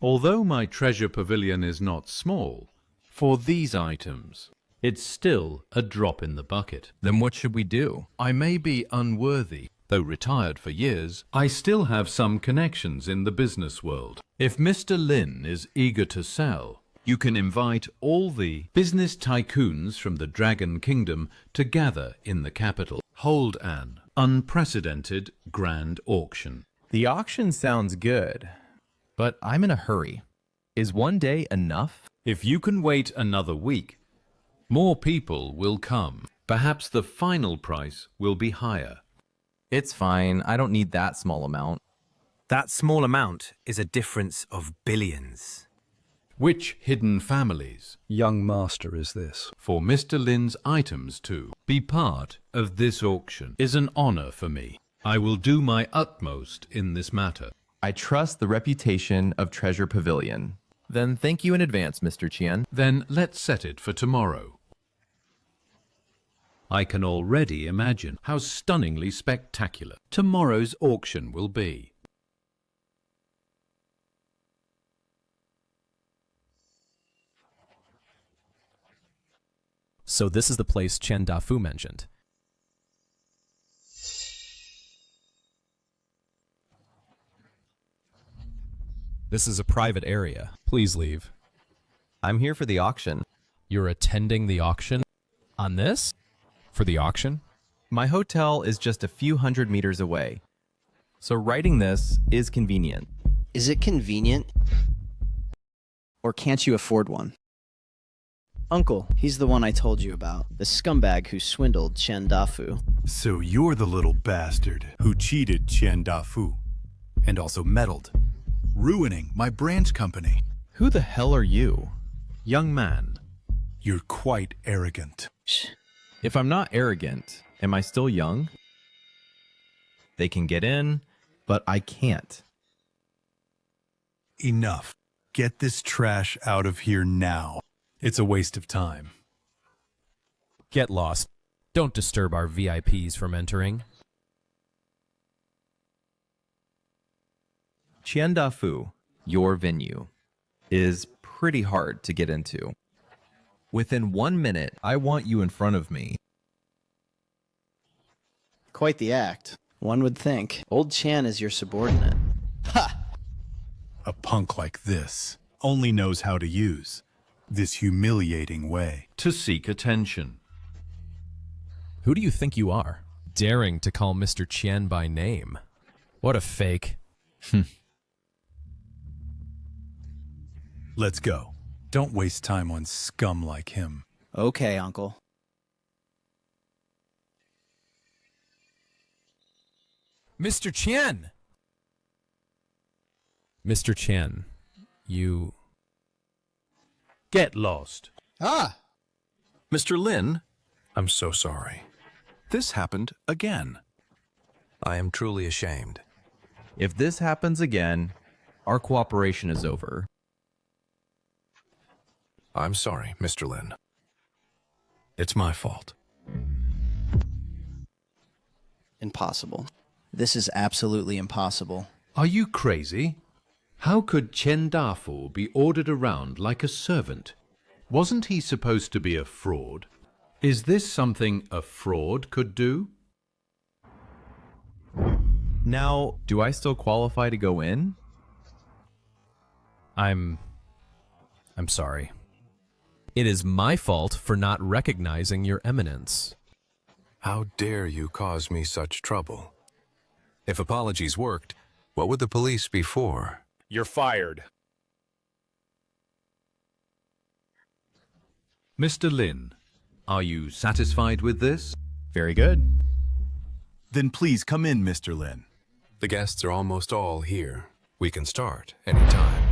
Although my treasure pavilion is not small, for these items, it's still a drop in the bucket. Then what should we do? I may be unworthy. Though retired for years, I still have some connections in the business world. If Mr. Lin is eager to sell, you can invite all the business tycoons from the Dragon Kingdom to gather in the capital. Hold an unprecedented grand auction. The auction sounds good, but I'm in a hurry. Is one day enough? If you can wait another week, more people will come. Perhaps the final price will be higher. It's fine. I don't need that small amount. That small amount is a difference of billions. Which hidden families? Young master is this? For Mr. Lin's items to be part of this auction is an honor for me. I will do my utmost in this matter. I trust the reputation of Treasure Pavilion. Then thank you in advance, Mr. Qian. Then let's set it for tomorrow. I can already imagine how stunningly spectacular tomorrow's auction will be. So this is the place Chen Dafu mentioned. This is a private area. Please leave. I'm here for the auction. You're attending the auction? On this? For the auction? My hotel is just a few hundred meters away, so writing this is convenient. Is it convenient? Or can't you afford one? Uncle, he's the one I told you about. The scumbag who swindled Chen Dafu. So you're the little bastard who cheated Chen Dafu and also meddled, ruining my branch company. Who the hell are you? Young man, you're quite arrogant. If I'm not arrogant, am I still young? They can get in, but I can't. Enough. Get this trash out of here now. It's a waste of time. Get lost. Don't disturb our VIPs from entering. Qian Dafu, your venue, is pretty hard to get into. Within 1 minute, I want you in front of me. Quite the act. One would think. Old Chan is your subordinate. Ha! A punk like this only knows how to use this humiliating way to seek attention. Who do you think you are? Daring to call Mr. Qian by name. What a fake. Let's go. Don't waste time on scum like him. Okay, Uncle. Mr. Qian! Mr. Qian, you... Get lost. Ah! Mr. Lin, I'm so sorry. This happened again. I am truly ashamed. If this happens again, our cooperation is over. I'm sorry, Mr. Lin. It's my fault. Impossible. This is absolutely impossible. Are you crazy? How could Chen Dafu be ordered around like a servant? Wasn't he supposed to be a fraud? Is this something a fraud could do? Now, do I still qualify to go in? I'm sorry. It is my fault for not recognizing your eminence. How dare you cause me such trouble? If apologies worked, what would the police be for? You're fired. Mr. Lin, are you satisfied with this? Very good. Then please come in, Mr. Lin. The guests are almost all here. We can start any time.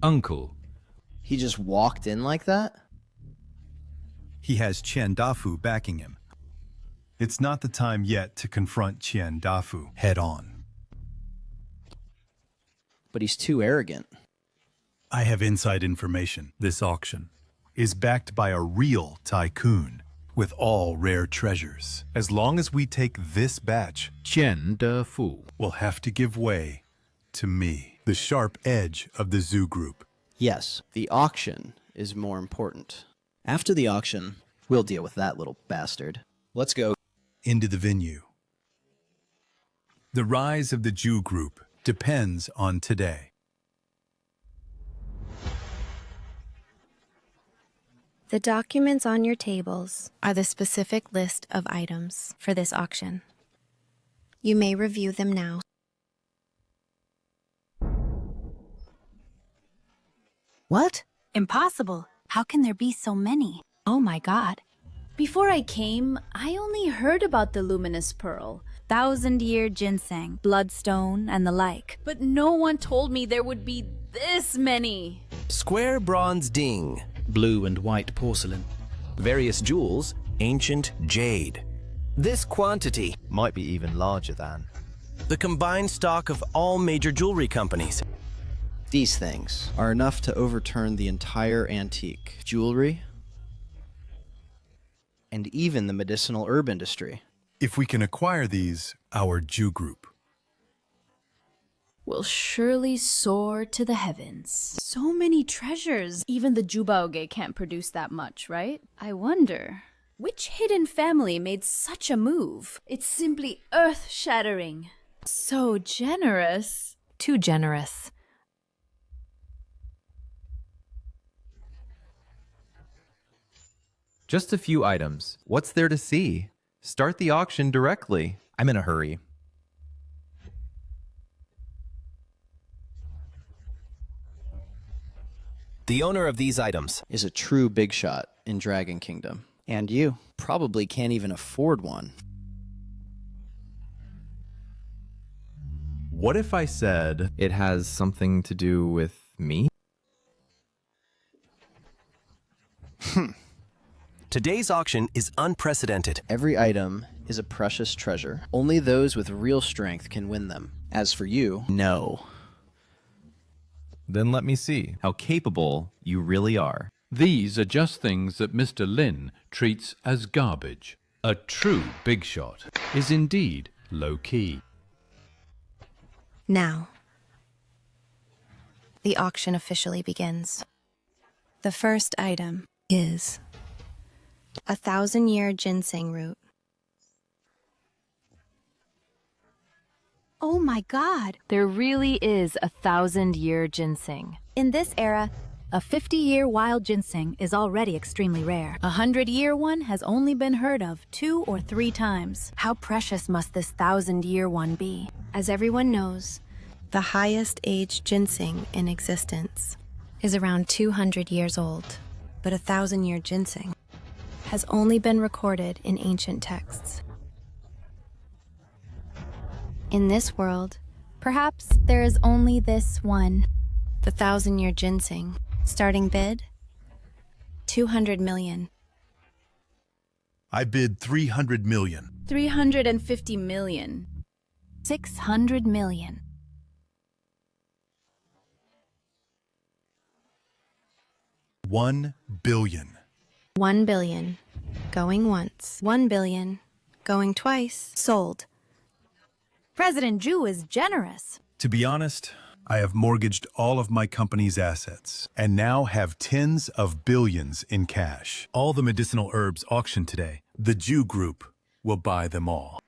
Uncle. He just walked in like that? He has Chen Dafu backing him. It's not the time yet to confront Chen Dafu head on. But he's too arrogant. I have inside information. This auction is backed by a real tycoon with all rare treasures. As long as we take this batch, Chen Dafu will have to give way to me, the sharp edge of the zoo group. Yes, the auction is more important. After the auction, we'll deal with that little bastard. Let's go. Into the venue. The rise of the Jew group depends on today. The documents on your tables are the specific list of items for this auction. You may review them now. What? Impossible. How can there be so many? Oh my god. Before I came, I only heard about the luminous pearl, 1,000-year ginseng, bloodstone, and the like. But no one told me there would be this many. Square bronze ding. Blue and white porcelain. Various jewels, ancient jade. This quantity might be even larger than the combined stock of all major jewelry companies. These things are enough to overturn the entire antique jewelry and even the medicinal herb industry. If we can acquire these, our Jew group will surely soar to the heavens. So many treasures. Even the Jubaoge can't produce that much, right? I wonder, which hidden family made such a move? It's simply earth-shattering. So generous. Too generous. Just a few items. What's there to see? Start the auction directly. I'm in a hurry. The owner of these items is a true big shot in Dragon Kingdom. And you probably can't even afford one. What if I said it has something to do with me? Today's auction is unprecedented. Every item is a precious treasure. Only those with real strength can win them. As for you, no. Then let me see how capable you really are. These are just things that Mr. Lin treats as garbage. A true big shot is indeed low-key. Now, the auction officially begins. The first item is a 1,000-year ginseng root. Oh my god. There really is a 1,000-year ginseng. In this era, a 50-year wild ginseng is already extremely rare. A 100-year one has only been heard of 2 or 3 times. How precious must this 1,000-year one be? As everyone knows, the highest aged ginseng in existence is around 200 years old, but a 1,000-year ginseng has only been recorded in ancient texts. In this world, Perhaps there is only this one. The 1,000-year ginseng. Starting bid? 200 million. I bid 300 million. 350 million. 600 million. $1 billion. 1 billion. Going once. 1 billion. Going twice. Sold. President Zhu is generous. To be honest, I have mortgaged all of my company's assets and now have tens of billions in cash. All the medicinal herbs auctioned today, the Jew Group will buy them all.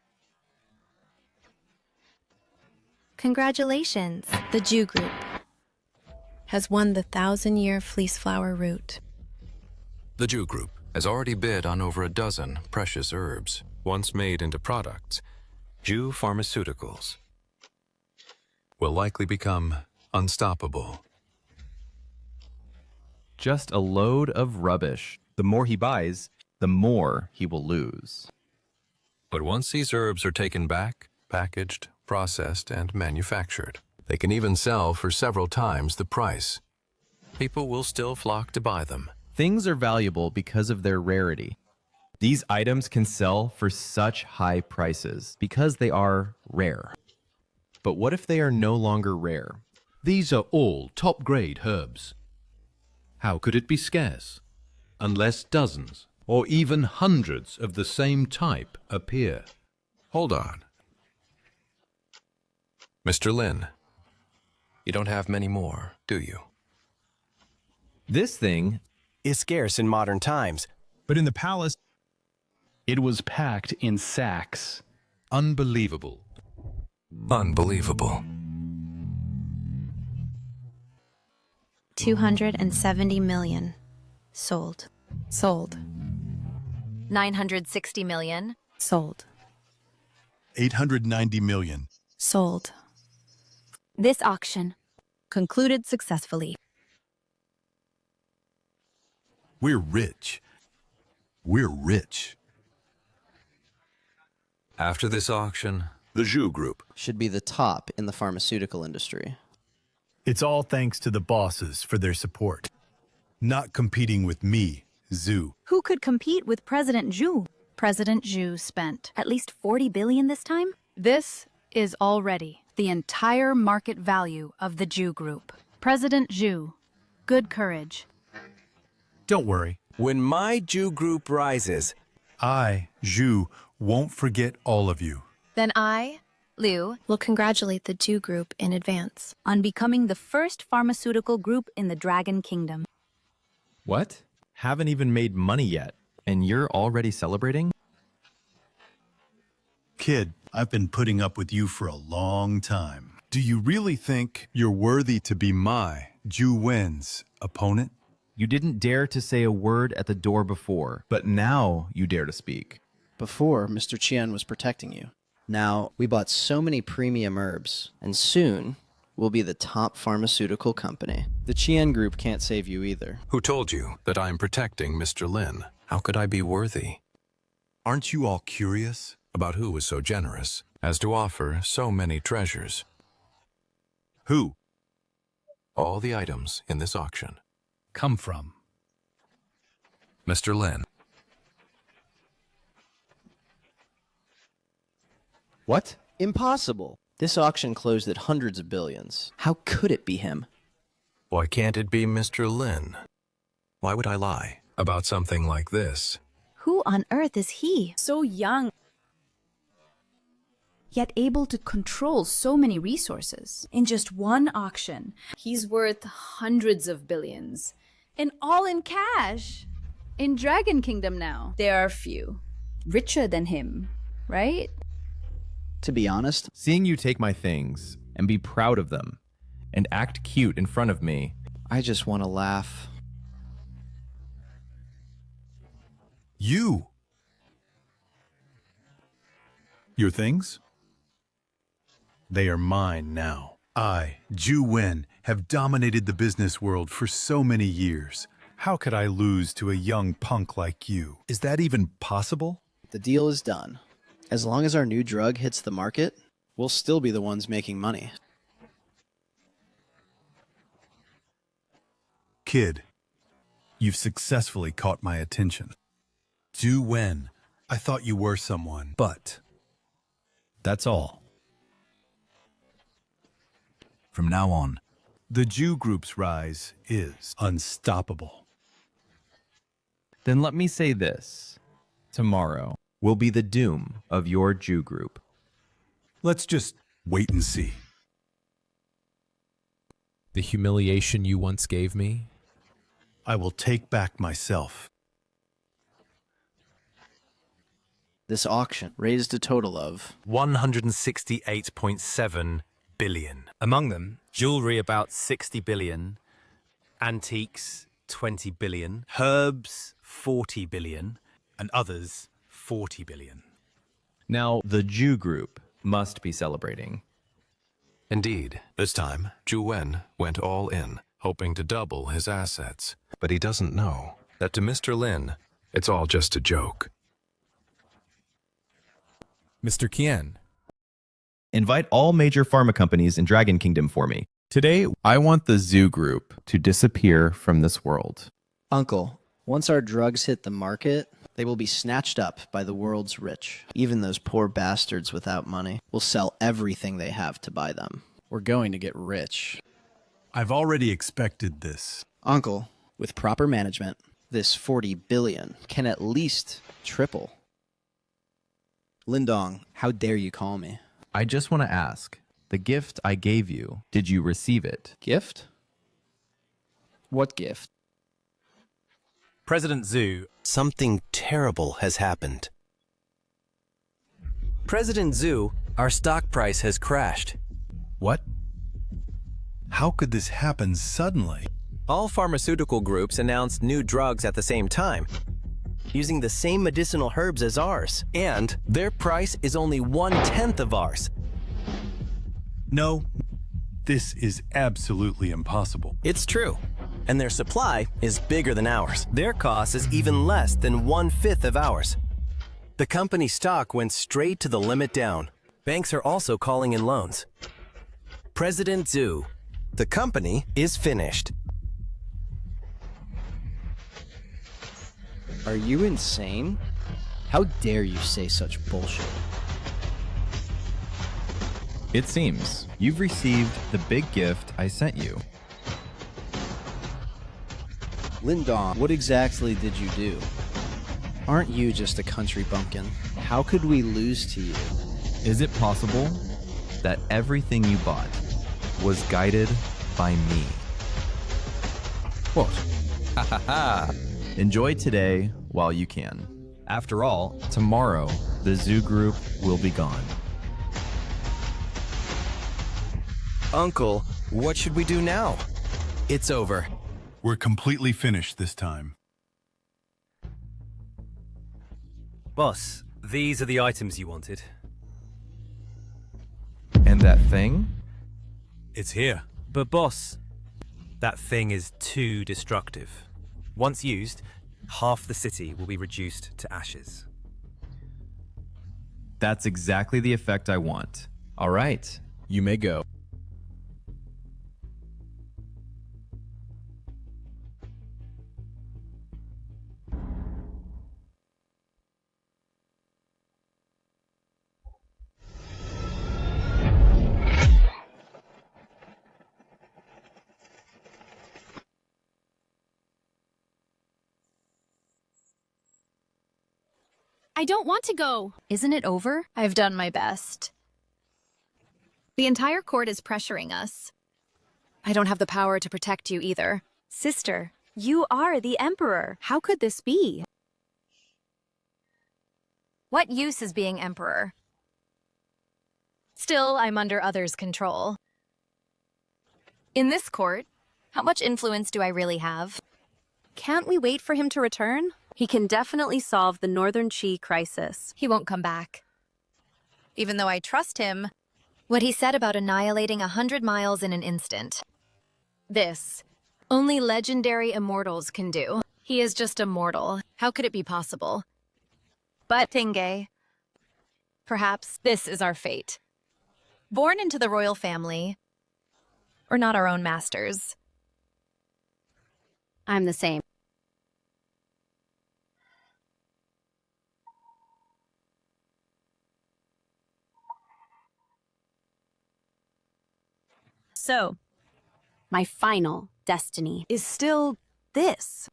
Congratulations. The Jew Group has won the 1,000-year fleece flower root. The Jew Group has already bid on over a dozen precious herbs, once made into products. Jew Pharmaceuticals will likely become unstoppable. Just a load of rubbish. The more he buys, the more he will lose. But once these herbs are taken back, packaged, processed, and manufactured, they can even sell for several times the price. People will still flock to buy them. Things are valuable because of their rarity. These items can sell for such high prices because they are rare. But what if they are no longer rare? These are all top-grade herbs. How could it be scarce? Unless dozens or even hundreds of the same type appear. Hold on. Mr. Lin, you don't have many more, do you? This thing is scarce in modern times. But in the palace, it was packed in sacks. Unbelievable. Unbelievable. 270 million. Sold. Sold. 960 million. Sold. 890 million. Sold. This auction concluded successfully. We're rich. We're rich. After this auction, the Jew Group should be the top in the pharmaceutical industry. It's all thanks to the bosses for their support. Not competing with me, Zhu. Who could compete with President Zhu? President Zhu spent at least 40 billion this time? This is already the entire market value of the Jew Group. President Zhu, good courage. Don't worry. When my Jew Group rises, I, Zhu, won't forget all of you. Then I, Liu, will congratulate the Jew Group in advance on becoming the first pharmaceutical group in the Dragon Kingdom. What? Haven't even made money yet, and you're already celebrating? Kid, I've been putting up with you for a long time. Do you really think you're worthy to be my Zhu Wen's opponent? You didn't dare to say a word at the door before, but now you dare to speak. Before, Mr. Qian was protecting you. Now, we bought so many premium herbs, and soon we'll be the top pharmaceutical company. The Qian Group can't save you either. Who told you that I'm protecting Mr. Lin? How could I be worthy? Aren't you all curious about who was so generous as to offer so many treasures? Who? All the items in this auction come from Mr. Lin. What? Impossible. This auction closed at hundreds of billions. How could it be him? Why can't it be Mr. Lin? Why would I lie about something like this? Who on earth is he? So young, yet able to control so many resources. In just one auction, he's worth hundreds of billions. And all in cash. In Dragon Kingdom now, there are few richer than him, right? To be honest, seeing you take my things and be proud of them and act cute in front of me, I just want to laugh. You! Your things? They are mine now. I, Zhu Wen, have dominated the business world for so many years. How could I lose to a young punk like you? Is that even possible? The deal is done. As long as our new drug hits the market, we'll still be the ones making money. Kid, you've successfully caught my attention. Zhu Wen, I thought you were someone, but that's all. From now on, the Jew group's rise is unstoppable. Then let me say this. Tomorrow will be the doom of your Jew group. Let's just wait and see. The humiliation you once gave me, I will take back myself. This auction raised a total of 168.7 billion. Among them, jewelry about 60 billion, antiques 20 billion, herbs 40 billion, and others 40 billion. Now, the Jew group must be celebrating. Indeed, this time, Zhu Wen went all in, hoping to double his assets. But he doesn't know that to Mr. Lin, it's all just a joke. Mr. Qian, invite all major pharma companies in Dragon Kingdom for me. Today, I want the Zoo Group to disappear from this world. Uncle, once our drugs hit the market, they will be snatched up by the world's rich. Even those poor bastards without money will sell everything they have to buy them. We're going to get rich. I've already expected this. Uncle, with proper management, this 40 billion can at least triple. Lindong, how dare you call me? I just want to ask, the gift I gave you, did you receive it? Gift? What gift? President Zhu. Something terrible has happened. President Zhu, our stock price has crashed. What? How could this happen suddenly? All pharmaceutical groups announced new drugs at the same time, using the same medicinal herbs as ours, and their price is only 1/10 of ours. No, this is absolutely impossible. It's true, and their supply is bigger than ours. Their cost is even less than 1/5 of ours. The company's stock went straight to the limit down. Banks are also calling in loans. President Zhu, the company is finished. Are you insane? How dare you say such bullshit? It seems you've received the big gift I sent you. Lindong, what exactly did you do? Aren't you just a country bumpkin? How could we lose to you? Is it possible that everything you bought was guided by me? What? Ha ha ha! Enjoy today while you can. After all, tomorrow, the Zoo Group will be gone. Uncle, what should we do now? It's over. We're completely finished this time. Boss, these are the items you wanted. And that thing? It's here. But boss, that thing is too destructive. Once used, half the city will be reduced to ashes. That's exactly the effect I want. All right, you may go. I don't want to go. Isn't it over? I've done my best. The entire court is pressuring us. I don't have the power to protect you either. Sister, you are the emperor. How could this be? What use is being emperor? Still, I'm under others' control. In this court, how much influence do I really have? Can't we wait for him to return? He can definitely solve the Northern Qi crisis. He won't come back. Even though I trust him, what he said about annihilating 100 miles in an instant. This, only legendary immortals can do. He is just a mortal. How could it be possible? But Tingay, perhaps this is our fate. Born into the royal family, or not our own masters. I'm the same. So, My final destiny is still this.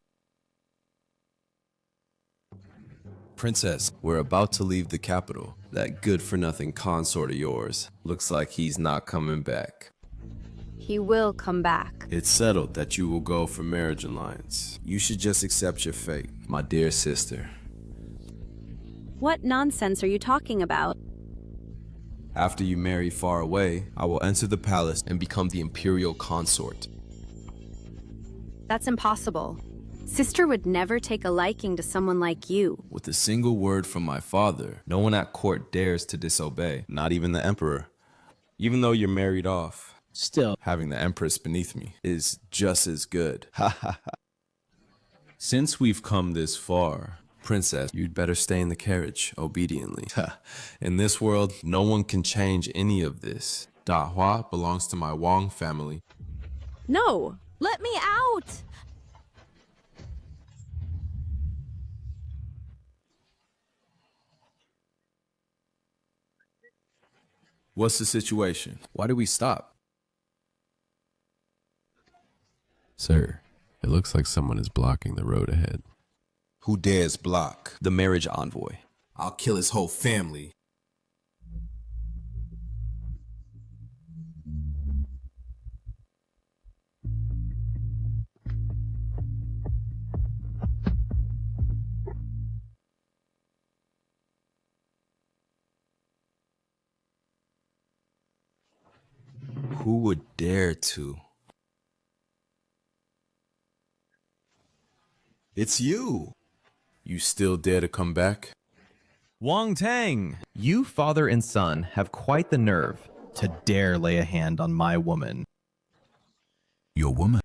Princess, we're about to leave the capital. That good-for-nothing consort of yours looks like he's not coming back. He will come back. It's settled that you will go for marriage alliance. You should just accept your fate, my dear sister. What nonsense are you talking about? After you marry far away, I will enter the palace and become the imperial consort. That's impossible. Sister would never take a liking to someone like you. With a single word from my father, no one at court dares to disobey, not even the emperor. Even though you're married off, still, having the empress beneath me is just as good. Ha ha ha. Since we've come this far, Princess, you'd better stay in the carriage obediently. In this world, no one can change any of this. Da Hua belongs to my Wang family. No, let me out! What's the situation? Why do we stop? Sir, it looks like someone is blocking the road ahead. Who dares block? The marriage envoy. I'll kill his whole family. Who would dare to? It's you! You still dare to come back? Wang Tang, you father and son have quite the nerve to dare lay a hand on my woman. Your woman?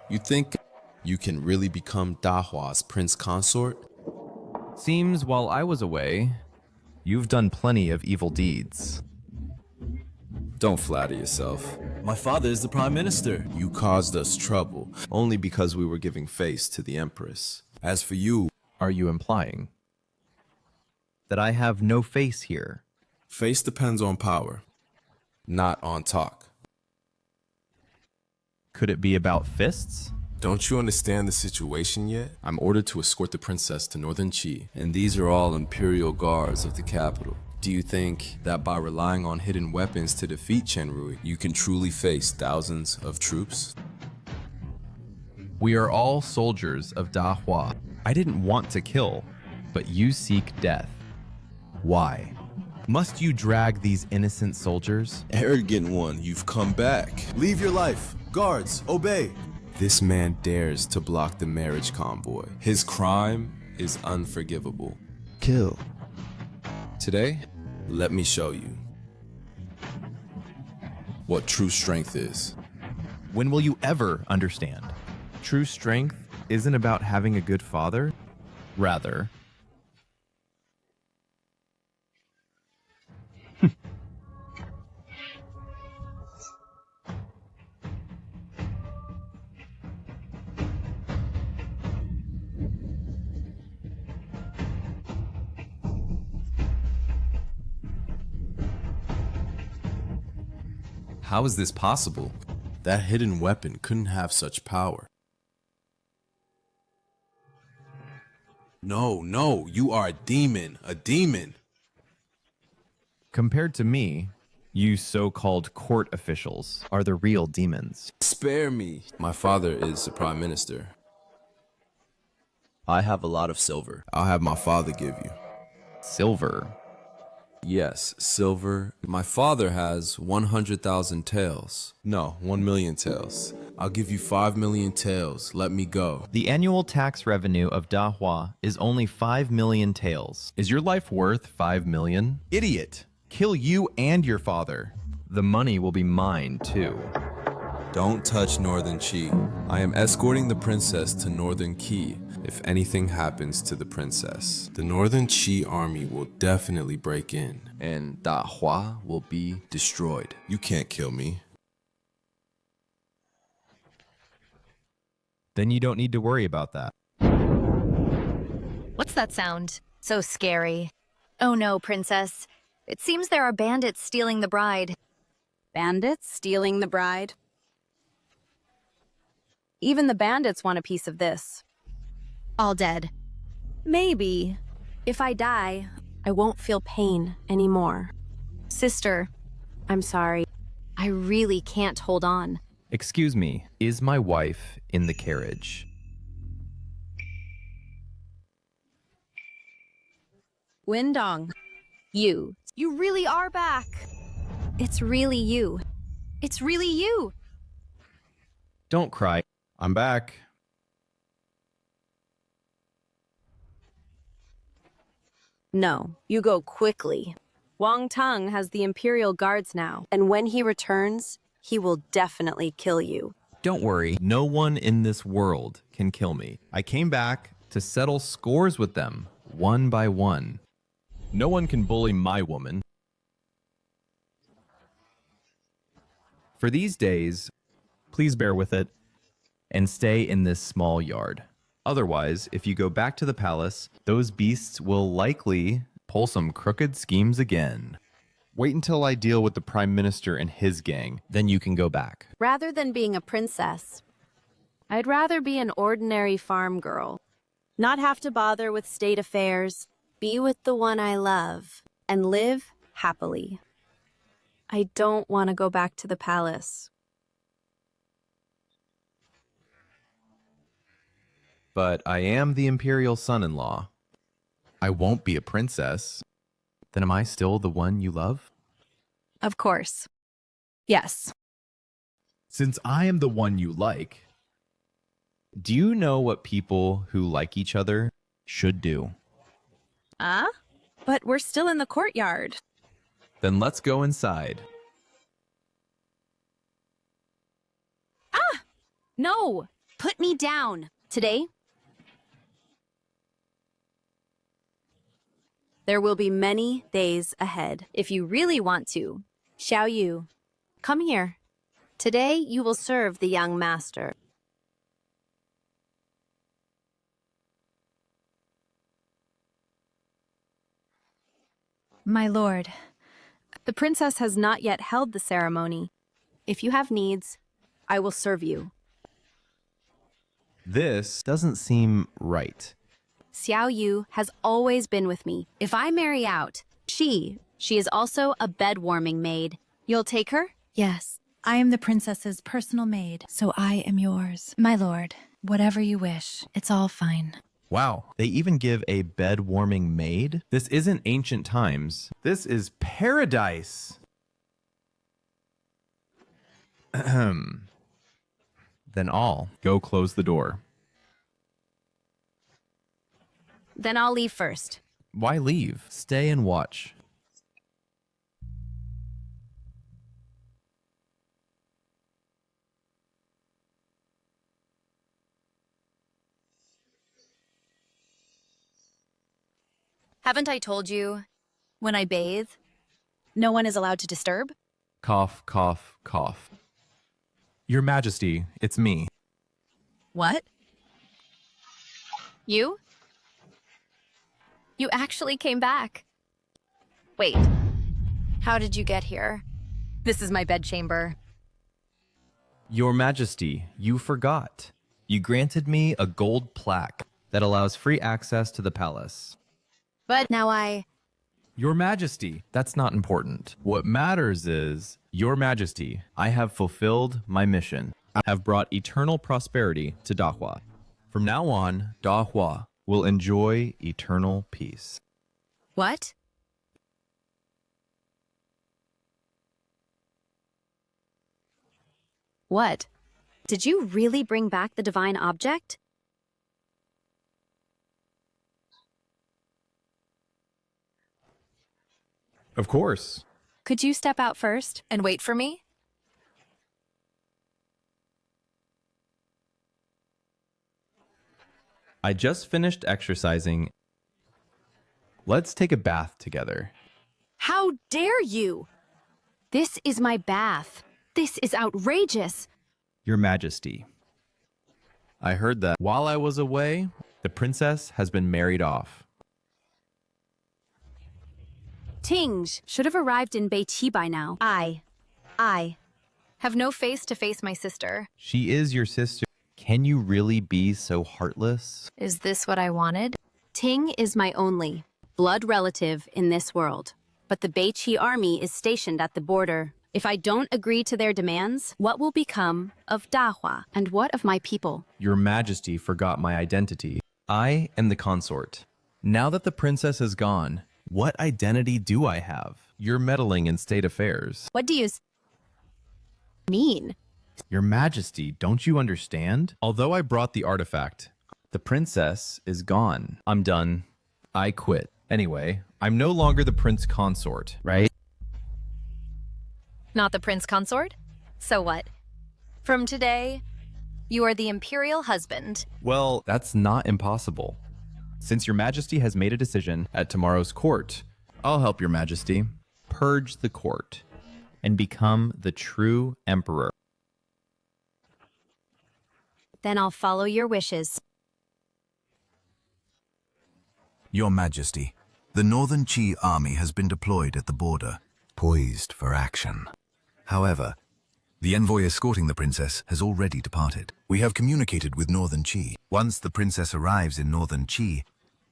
You think you can really become Da Hua's prince consort? Seems while I was away, you've done plenty of evil deeds. Don't flatter yourself. My father is the prime minister. You caused us trouble only because we were giving face to the empress. As for you, are you implying that I have no face here? Face depends on power, not on talk. Could it be about fists? Don't you understand the situation yet? I'm ordered to escort the princess to Northern Qi, and these are all imperial guards of the capital. Do you think that by relying on hidden weapons to defeat Chenrui, you can truly face thousands of troops? We are all soldiers of Da Hua. I didn't want to kill, but you seek death. Why? Must you drag these innocent soldiers? Arrogant one, you've come back. Leave your life. Guards, obey. This man dares to block the marriage convoy. His crime is unforgivable. Kill. Today, let me show you what true strength is. When will you ever understand? True strength isn't about having a good father. Rather, how is this possible? That hidden weapon couldn't have such power. No, you are a demon, a demon. compared to me, you so-called court officials are the real demons. Spare me. My father is the prime minister. I have a lot of silver. I'll have my father give you. Silver? Yes, silver. My father has 100,000 taels. No, 1 million taels. I'll give you 5 million taels. Let me go. The annual tax revenue of Da Hua is only 5 million taels. Is your life worth 5 million? Idiot! Kill you and your father. The money will be mine, too. Don't touch Northern Qi. I am escorting the princess to Northern Qi. If anything happens to the princess, the Northern Qi army will definitely break in, and Da Hua will be destroyed. You can't kill me. Then you don't need to worry about that. What's that sound? So scary. Oh no, princess. It seems there are bandits stealing the bride. Bandits stealing the bride? Even the bandits want a piece of this. All dead. Maybe. If I die, I won't feel pain anymore. Sister, I'm sorry. I really can't hold on. Excuse me, is my wife in the carriage? Windong, you really are back. It's really you. It's really you. Don't cry. I'm back. No, you go quickly. Wang Teng has the Imperial Guards now, and when he returns, he will definitely kill you. Don't worry, no one in this world can kill me. I came back to settle scores with them, one by one. No one can bully my woman. For these days, please bear with it and stay in this small yard. Otherwise, if you go back to the palace, those beasts will likely pull some crooked schemes again. Wait until I deal with the Prime Minister and his gang, then you can go back. Rather than being a princess, I'd rather be an ordinary farm girl. Not have to bother with state affairs, be with the one I love, and live happily. I don't want to go back to the palace. But I am the imperial son-in-law. I won't be a princess. Then am I still the one you love? Of course. Yes. Since I am the one you like, do you know what people who like each other should do? But we're still in the courtyard. Then let's go inside. No! Put me down. Today, there will be many days ahead. If you really want to, Xiaoyu, come here. Today you will serve the young master. My lord, The princess has not yet held the ceremony. If you have needs, I will serve you. This doesn't seem right. Xiao Yu has always been with me. If I marry out, she is also a bed-warming maid. You'll take her? yes, I am the princess's personal maid, so I am yours. My lord, whatever you wish, it's all fine. Wow, they even give a bed-warming maid? This isn't ancient times. This is paradise. Ahem. Then all go close the door. Then I'll leave first. Why leave? Stay and watch. Haven't I told you, when I bathe, no one is allowed to disturb? Cough, cough, cough. Your Majesty, it's me. What? You? You actually came back. Wait, how did you get here? This is my bedchamber. Your Majesty, you forgot. You granted me a gold plaque that allows free access to the palace. But now Your Majesty, that's not important. What matters is, Your Majesty, I have fulfilled my mission. I have brought eternal prosperity to Dahua. From now on, Dahua will enjoy eternal peace. What? What? Did you really bring back the divine object? Of course. Could you step out first? And wait for me? I just finished exercising. Let's take a bath together. How dare you? This is my bath. This is outrageous. Your Majesty, I heard that while I was away, the princess has been married off. Tinge should have arrived in Beiti by now. I have no face to face my sister. She is your sister. Can you really be so heartless? Is this what I wanted? Ting is my only blood relative in this world, but the Beiti army is stationed at the border. If I don't agree to their demands, what will become of Dahua and what of my people? Your Majesty forgot my identity. I am the consort. Now that the princess is gone, what identity do I have? You're meddling in state affairs. What do you mean? Your Majesty, don't you understand? Although I brought the artifact, the princess is gone. I'm done. I quit. Anyway, I'm no longer the prince consort, right? Not the prince consort? So what? From today, you are the imperial husband. Well, that's not impossible. Since your Majesty has made a decision at tomorrow's court, I'll help your Majesty purge the court and become the true emperor. Then I'll follow your wishes. Your Majesty, the Northern Qi army has been deployed at the border, poised for action. However, the envoy escorting the princess has already departed. We have communicated with Northern Qi. Once the princess arrives in Northern Qi,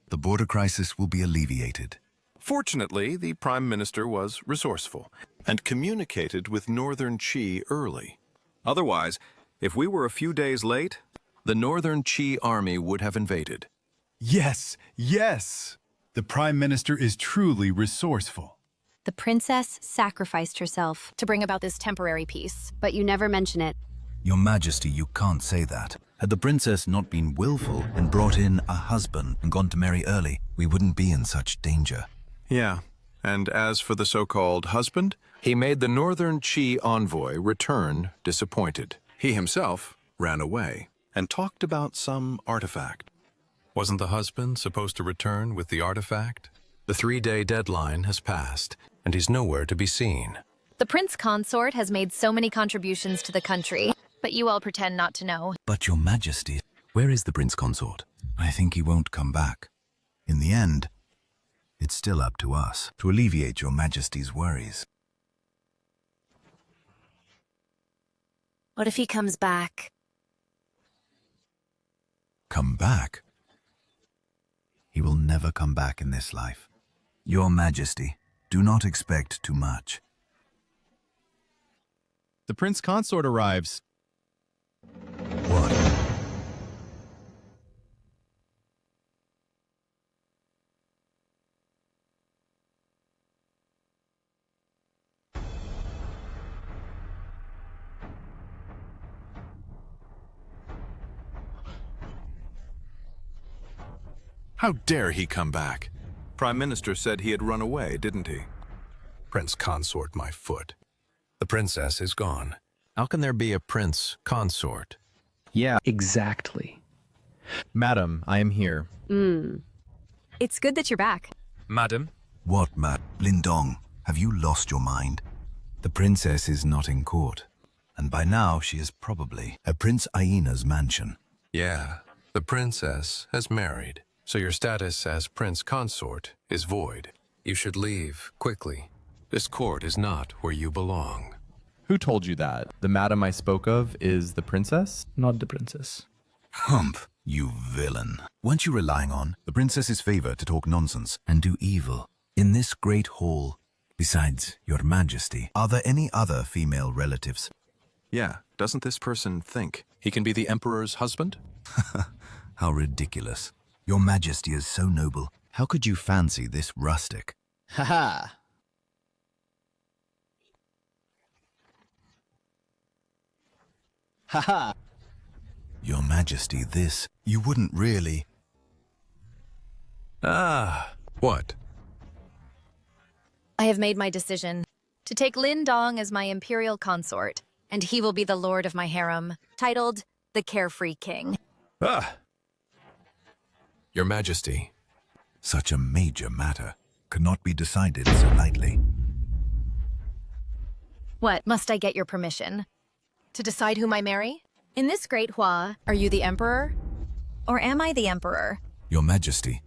the border crisis will be alleviated. Fortunately, the Prime Minister was resourceful and communicated with Northern Qi early. Otherwise, if we were a few days late, the Northern Qi army would have invaded. Yes, yes! The Prime Minister is truly resourceful. The princess sacrificed herself To bring about this temporary peace. but you never mention it. Your Majesty, you can't say that. Had the princess not been willful and brought in a husband and gone to marry early, we wouldn't be in such danger. Yeah, and as for the so-called husband, he made the Northern Qi envoy return disappointed. He himself ran away and talked about some artifact. Wasn't the husband supposed to return with the artifact? The 3-day deadline has passed, and he's nowhere to be seen. The prince consort has made so many contributions to the country, but you all pretend not to know. But Your Majesty, where is the prince consort? I think he won't come back. In the end, it's still up to us to alleviate Your Majesty's worries. What if he comes back? Come back? He will never come back in this life. Your Majesty, do not expect too much. The prince consort arrives. What? How dare he come back? Prime Minister said he had run away, didn't he? Prince consort, my foot. The princess is gone. How can there be a prince consort? Yeah, Exactly. madam, I am here. It's good that you're back. Madam? What, Lindong, have you lost your mind? The princess is not in court, and by now she is probably at Prince Aina's mansion. Yeah, the princess has married, so your status as prince consort is void. You should leave quickly. This court is not where you belong. Who told you that? The madam I spoke of is the princess? Not the princess. Humph, you villain. Weren't you relying on the princess's favor to talk nonsense and do evil in this great hall? Besides, Your Majesty, are there any other female relatives? Yeah, doesn't this person think he can be the emperor's husband? How ridiculous. Your Majesty is so noble. How could you fancy this rustic? Haha. Haha. Your Majesty, this, you wouldn't really. Ah, what? I have made my decision to take Lin Dong as my imperial consort, and he will be the lord of my harem, titled the Carefree King. Ah! Your Majesty. Such a major matter could not be decided so lightly. What, must I get your permission? To decide whom I marry? In this Great Hua, are you the emperor? Or am I the emperor? Your Majesty,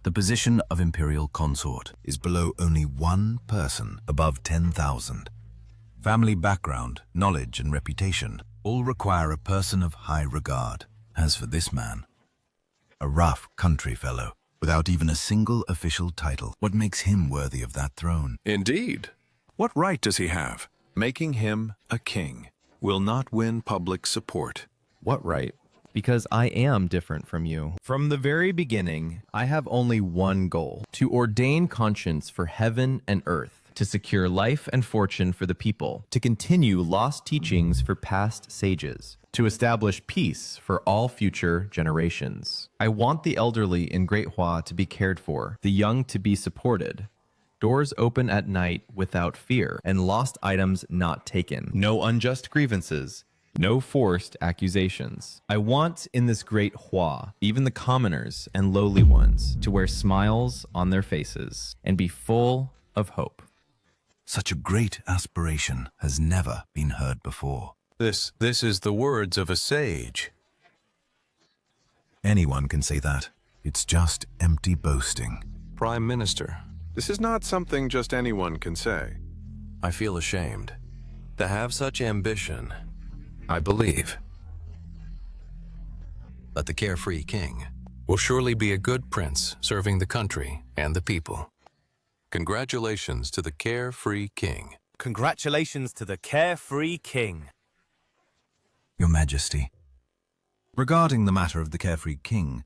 the position of imperial consort is below only one person above 10,000. Family background, knowledge, and reputation all require a person of high regard. As for this man, a rough country fellow, without even a single official title, what makes him worthy of that throne? Indeed. What right does he have? Making him a king will not win public support. What right? Because I am different from you. From the very beginning, I have only one goal: to ordain conscience for heaven and earth, to secure life and fortune for the people, to continue lost teachings for past sages, to establish peace for all future generations. I want the elderly in Great Hua to be cared for, the young to be supported, doors open at night without fear, and lost items not taken. No unjust grievances, no forced accusations. I want in this Great Hua, even the commoners and lowly ones, to wear smiles on their faces and be full of hope. Such a great aspiration has never been heard before. This is the words of a sage. Anyone can say that. It's just empty boasting. Prime Minister, this is not something just anyone can say. I feel ashamed to have such ambition. I believe that the carefree king will surely be a good prince serving the country and the people. Congratulations to the carefree king. Congratulations to the carefree king. Your Majesty, regarding the matter of the carefree king,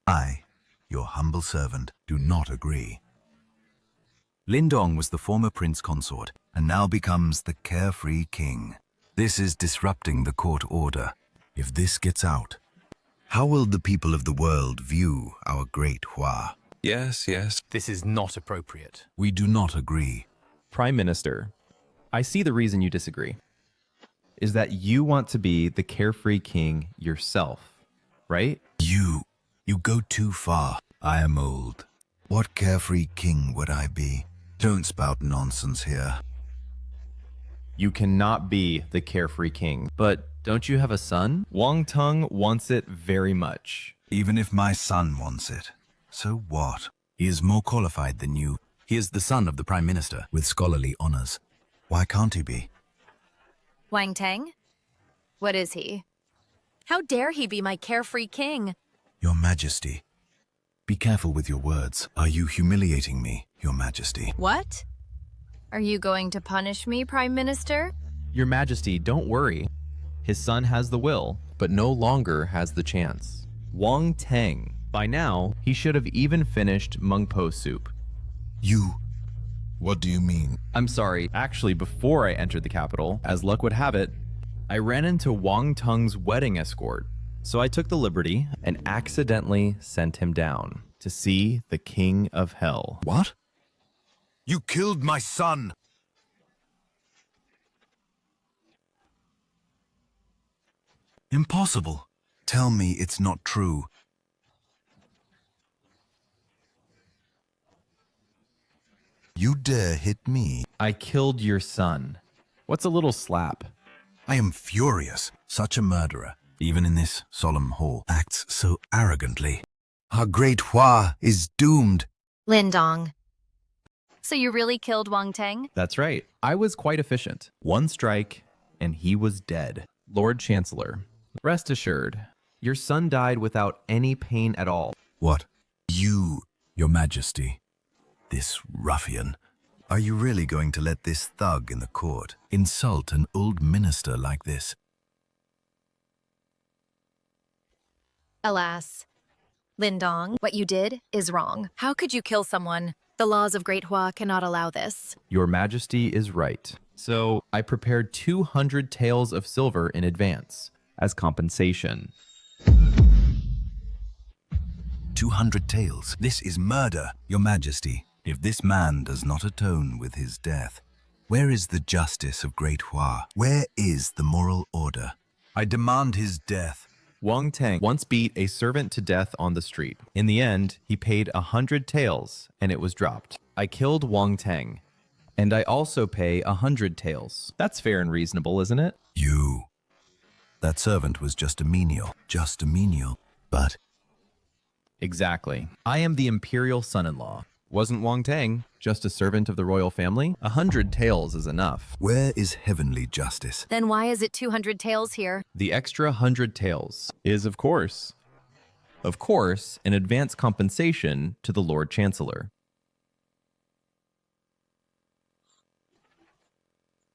I, your humble servant, do not agree. Lindong was the former prince consort and now becomes the carefree king. This is disrupting the court order. If this gets out, how will the people of the world view our Great Hua? Yes. This is not appropriate. We do not agree. Prime Minister, I see the reason you disagree. Is that you want to be the carefree king yourself, right? You go too far. I am old. What carefree king would I be? Don't spout nonsense here. You cannot be the carefree king, but don't you have a son? Wang Tung wants it very much. Even if my son wants it, so what? He is more qualified than you. He is the son of the Prime Minister with scholarly honors. Why can't he be? Wang Tang? What is he? How dare he be my carefree king? Your Majesty, be careful with your words. Are you humiliating me, Your Majesty? What? Are you going to punish me, Prime Minister? Your Majesty, don't worry. His son has the will, but no longer has the chance. Wang Tang. By now, he should have even finished Mung Po soup. What do you mean? I'm sorry. Actually, before I entered the capital, as luck would have it, I ran into Wang Tung's wedding escort. So I took the liberty and accidentally sent him down to see the King of Hell. What? You killed my son! Impossible. Tell me it's not true. You dare hit me? I killed your son. What's a little slap? I am furious. Such a murderer, even in this solemn hall, acts so arrogantly. Our Great Hua is doomed. Lindong. So you really killed Wang Tang? That's right. I was quite efficient. One strike, and he was dead. Lord Chancellor, rest assured, your son died without any pain at all. What? You, Your Majesty, this ruffian. Are you really going to let this thug in the court insult an old minister like this? Alas. Lindong, what you did is wrong. How could you kill someone? The laws of Great Hua cannot allow this. Your Majesty is right. So I prepared 200 taels of silver in advance as compensation. 200 taels. This is murder, Your Majesty. If this man does not atone with his death, where is the justice of Great Hua? Where is the moral order? I demand his death. Wang Tang once beat a servant to death on the street. In the end, he paid 100 taels, and it was dropped. I killed Wang Tang, and I also pay 100 taels. That's fair and reasonable, isn't it? That servant was just a menial. Just a menial. But Exactly. I am the imperial son-in-law. Wasn't Wong Tang just a servant of the royal family? 100 taels is enough. where is heavenly justice? Then why is it 200 taels here? The extra 100 taels is, of course, an advance compensation to the Lord Chancellor.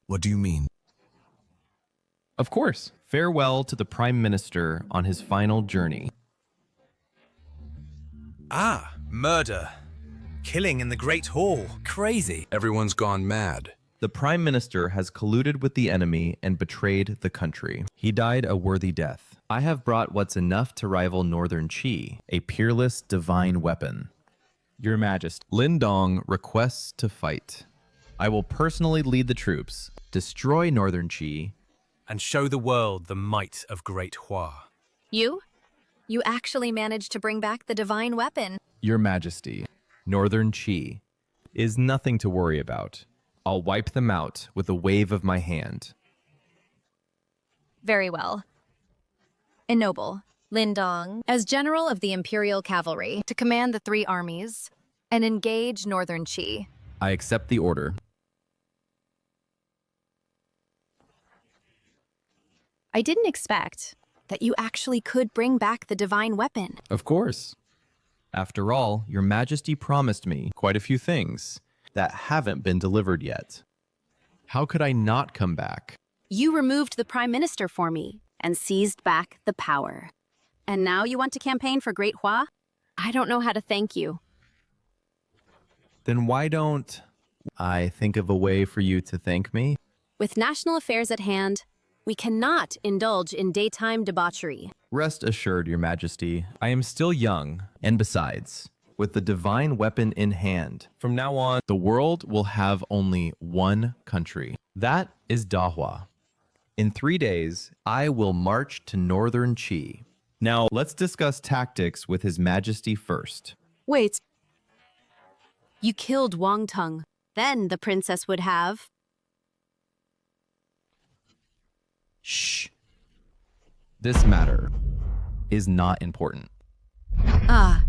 What do you mean? Of course. Farewell to the Prime Minister on his final journey. Ah, murder. Killing in the Great Hall. Crazy. Everyone's gone mad. The Prime Minister has colluded with the enemy and betrayed the country. He died a worthy death. I have brought what's enough to rival Northern Qi, a peerless divine weapon. Your Majesty, Lin Dong requests to fight. I will personally lead the troops, destroy Northern Qi, And show the world the might of Great Hua. You? You actually managed to bring back the divine weapon. Your Majesty, Northern Qi is nothing to worry about. I'll wipe them out with a wave of my hand. Very well. Ennoble Lin Dong as general of the Imperial Cavalry to command the 3 armies and engage Northern Qi. I accept the order. I didn't expect that you actually could bring back the divine weapon. Of course. After all, Your Majesty promised me quite a few things that haven't been delivered yet. How could I not come back? You removed the Prime Minister for me and seized back the power. And now you want to campaign for Great Hua? I don't know how to thank you. Then why don't I think of a way for you to thank me? With national affairs at hand, we cannot indulge in daytime debauchery. Rest assured, Your Majesty, I am still young, and besides, with the divine weapon in hand, from now on, the world will have only one country. That is Dahua. In 3 days, I will march to Northern Qi. Now, let's discuss tactics with His Majesty first. Wait. You killed Wang Tung. Then the princess would have... Shh. This matter is not important. Ah,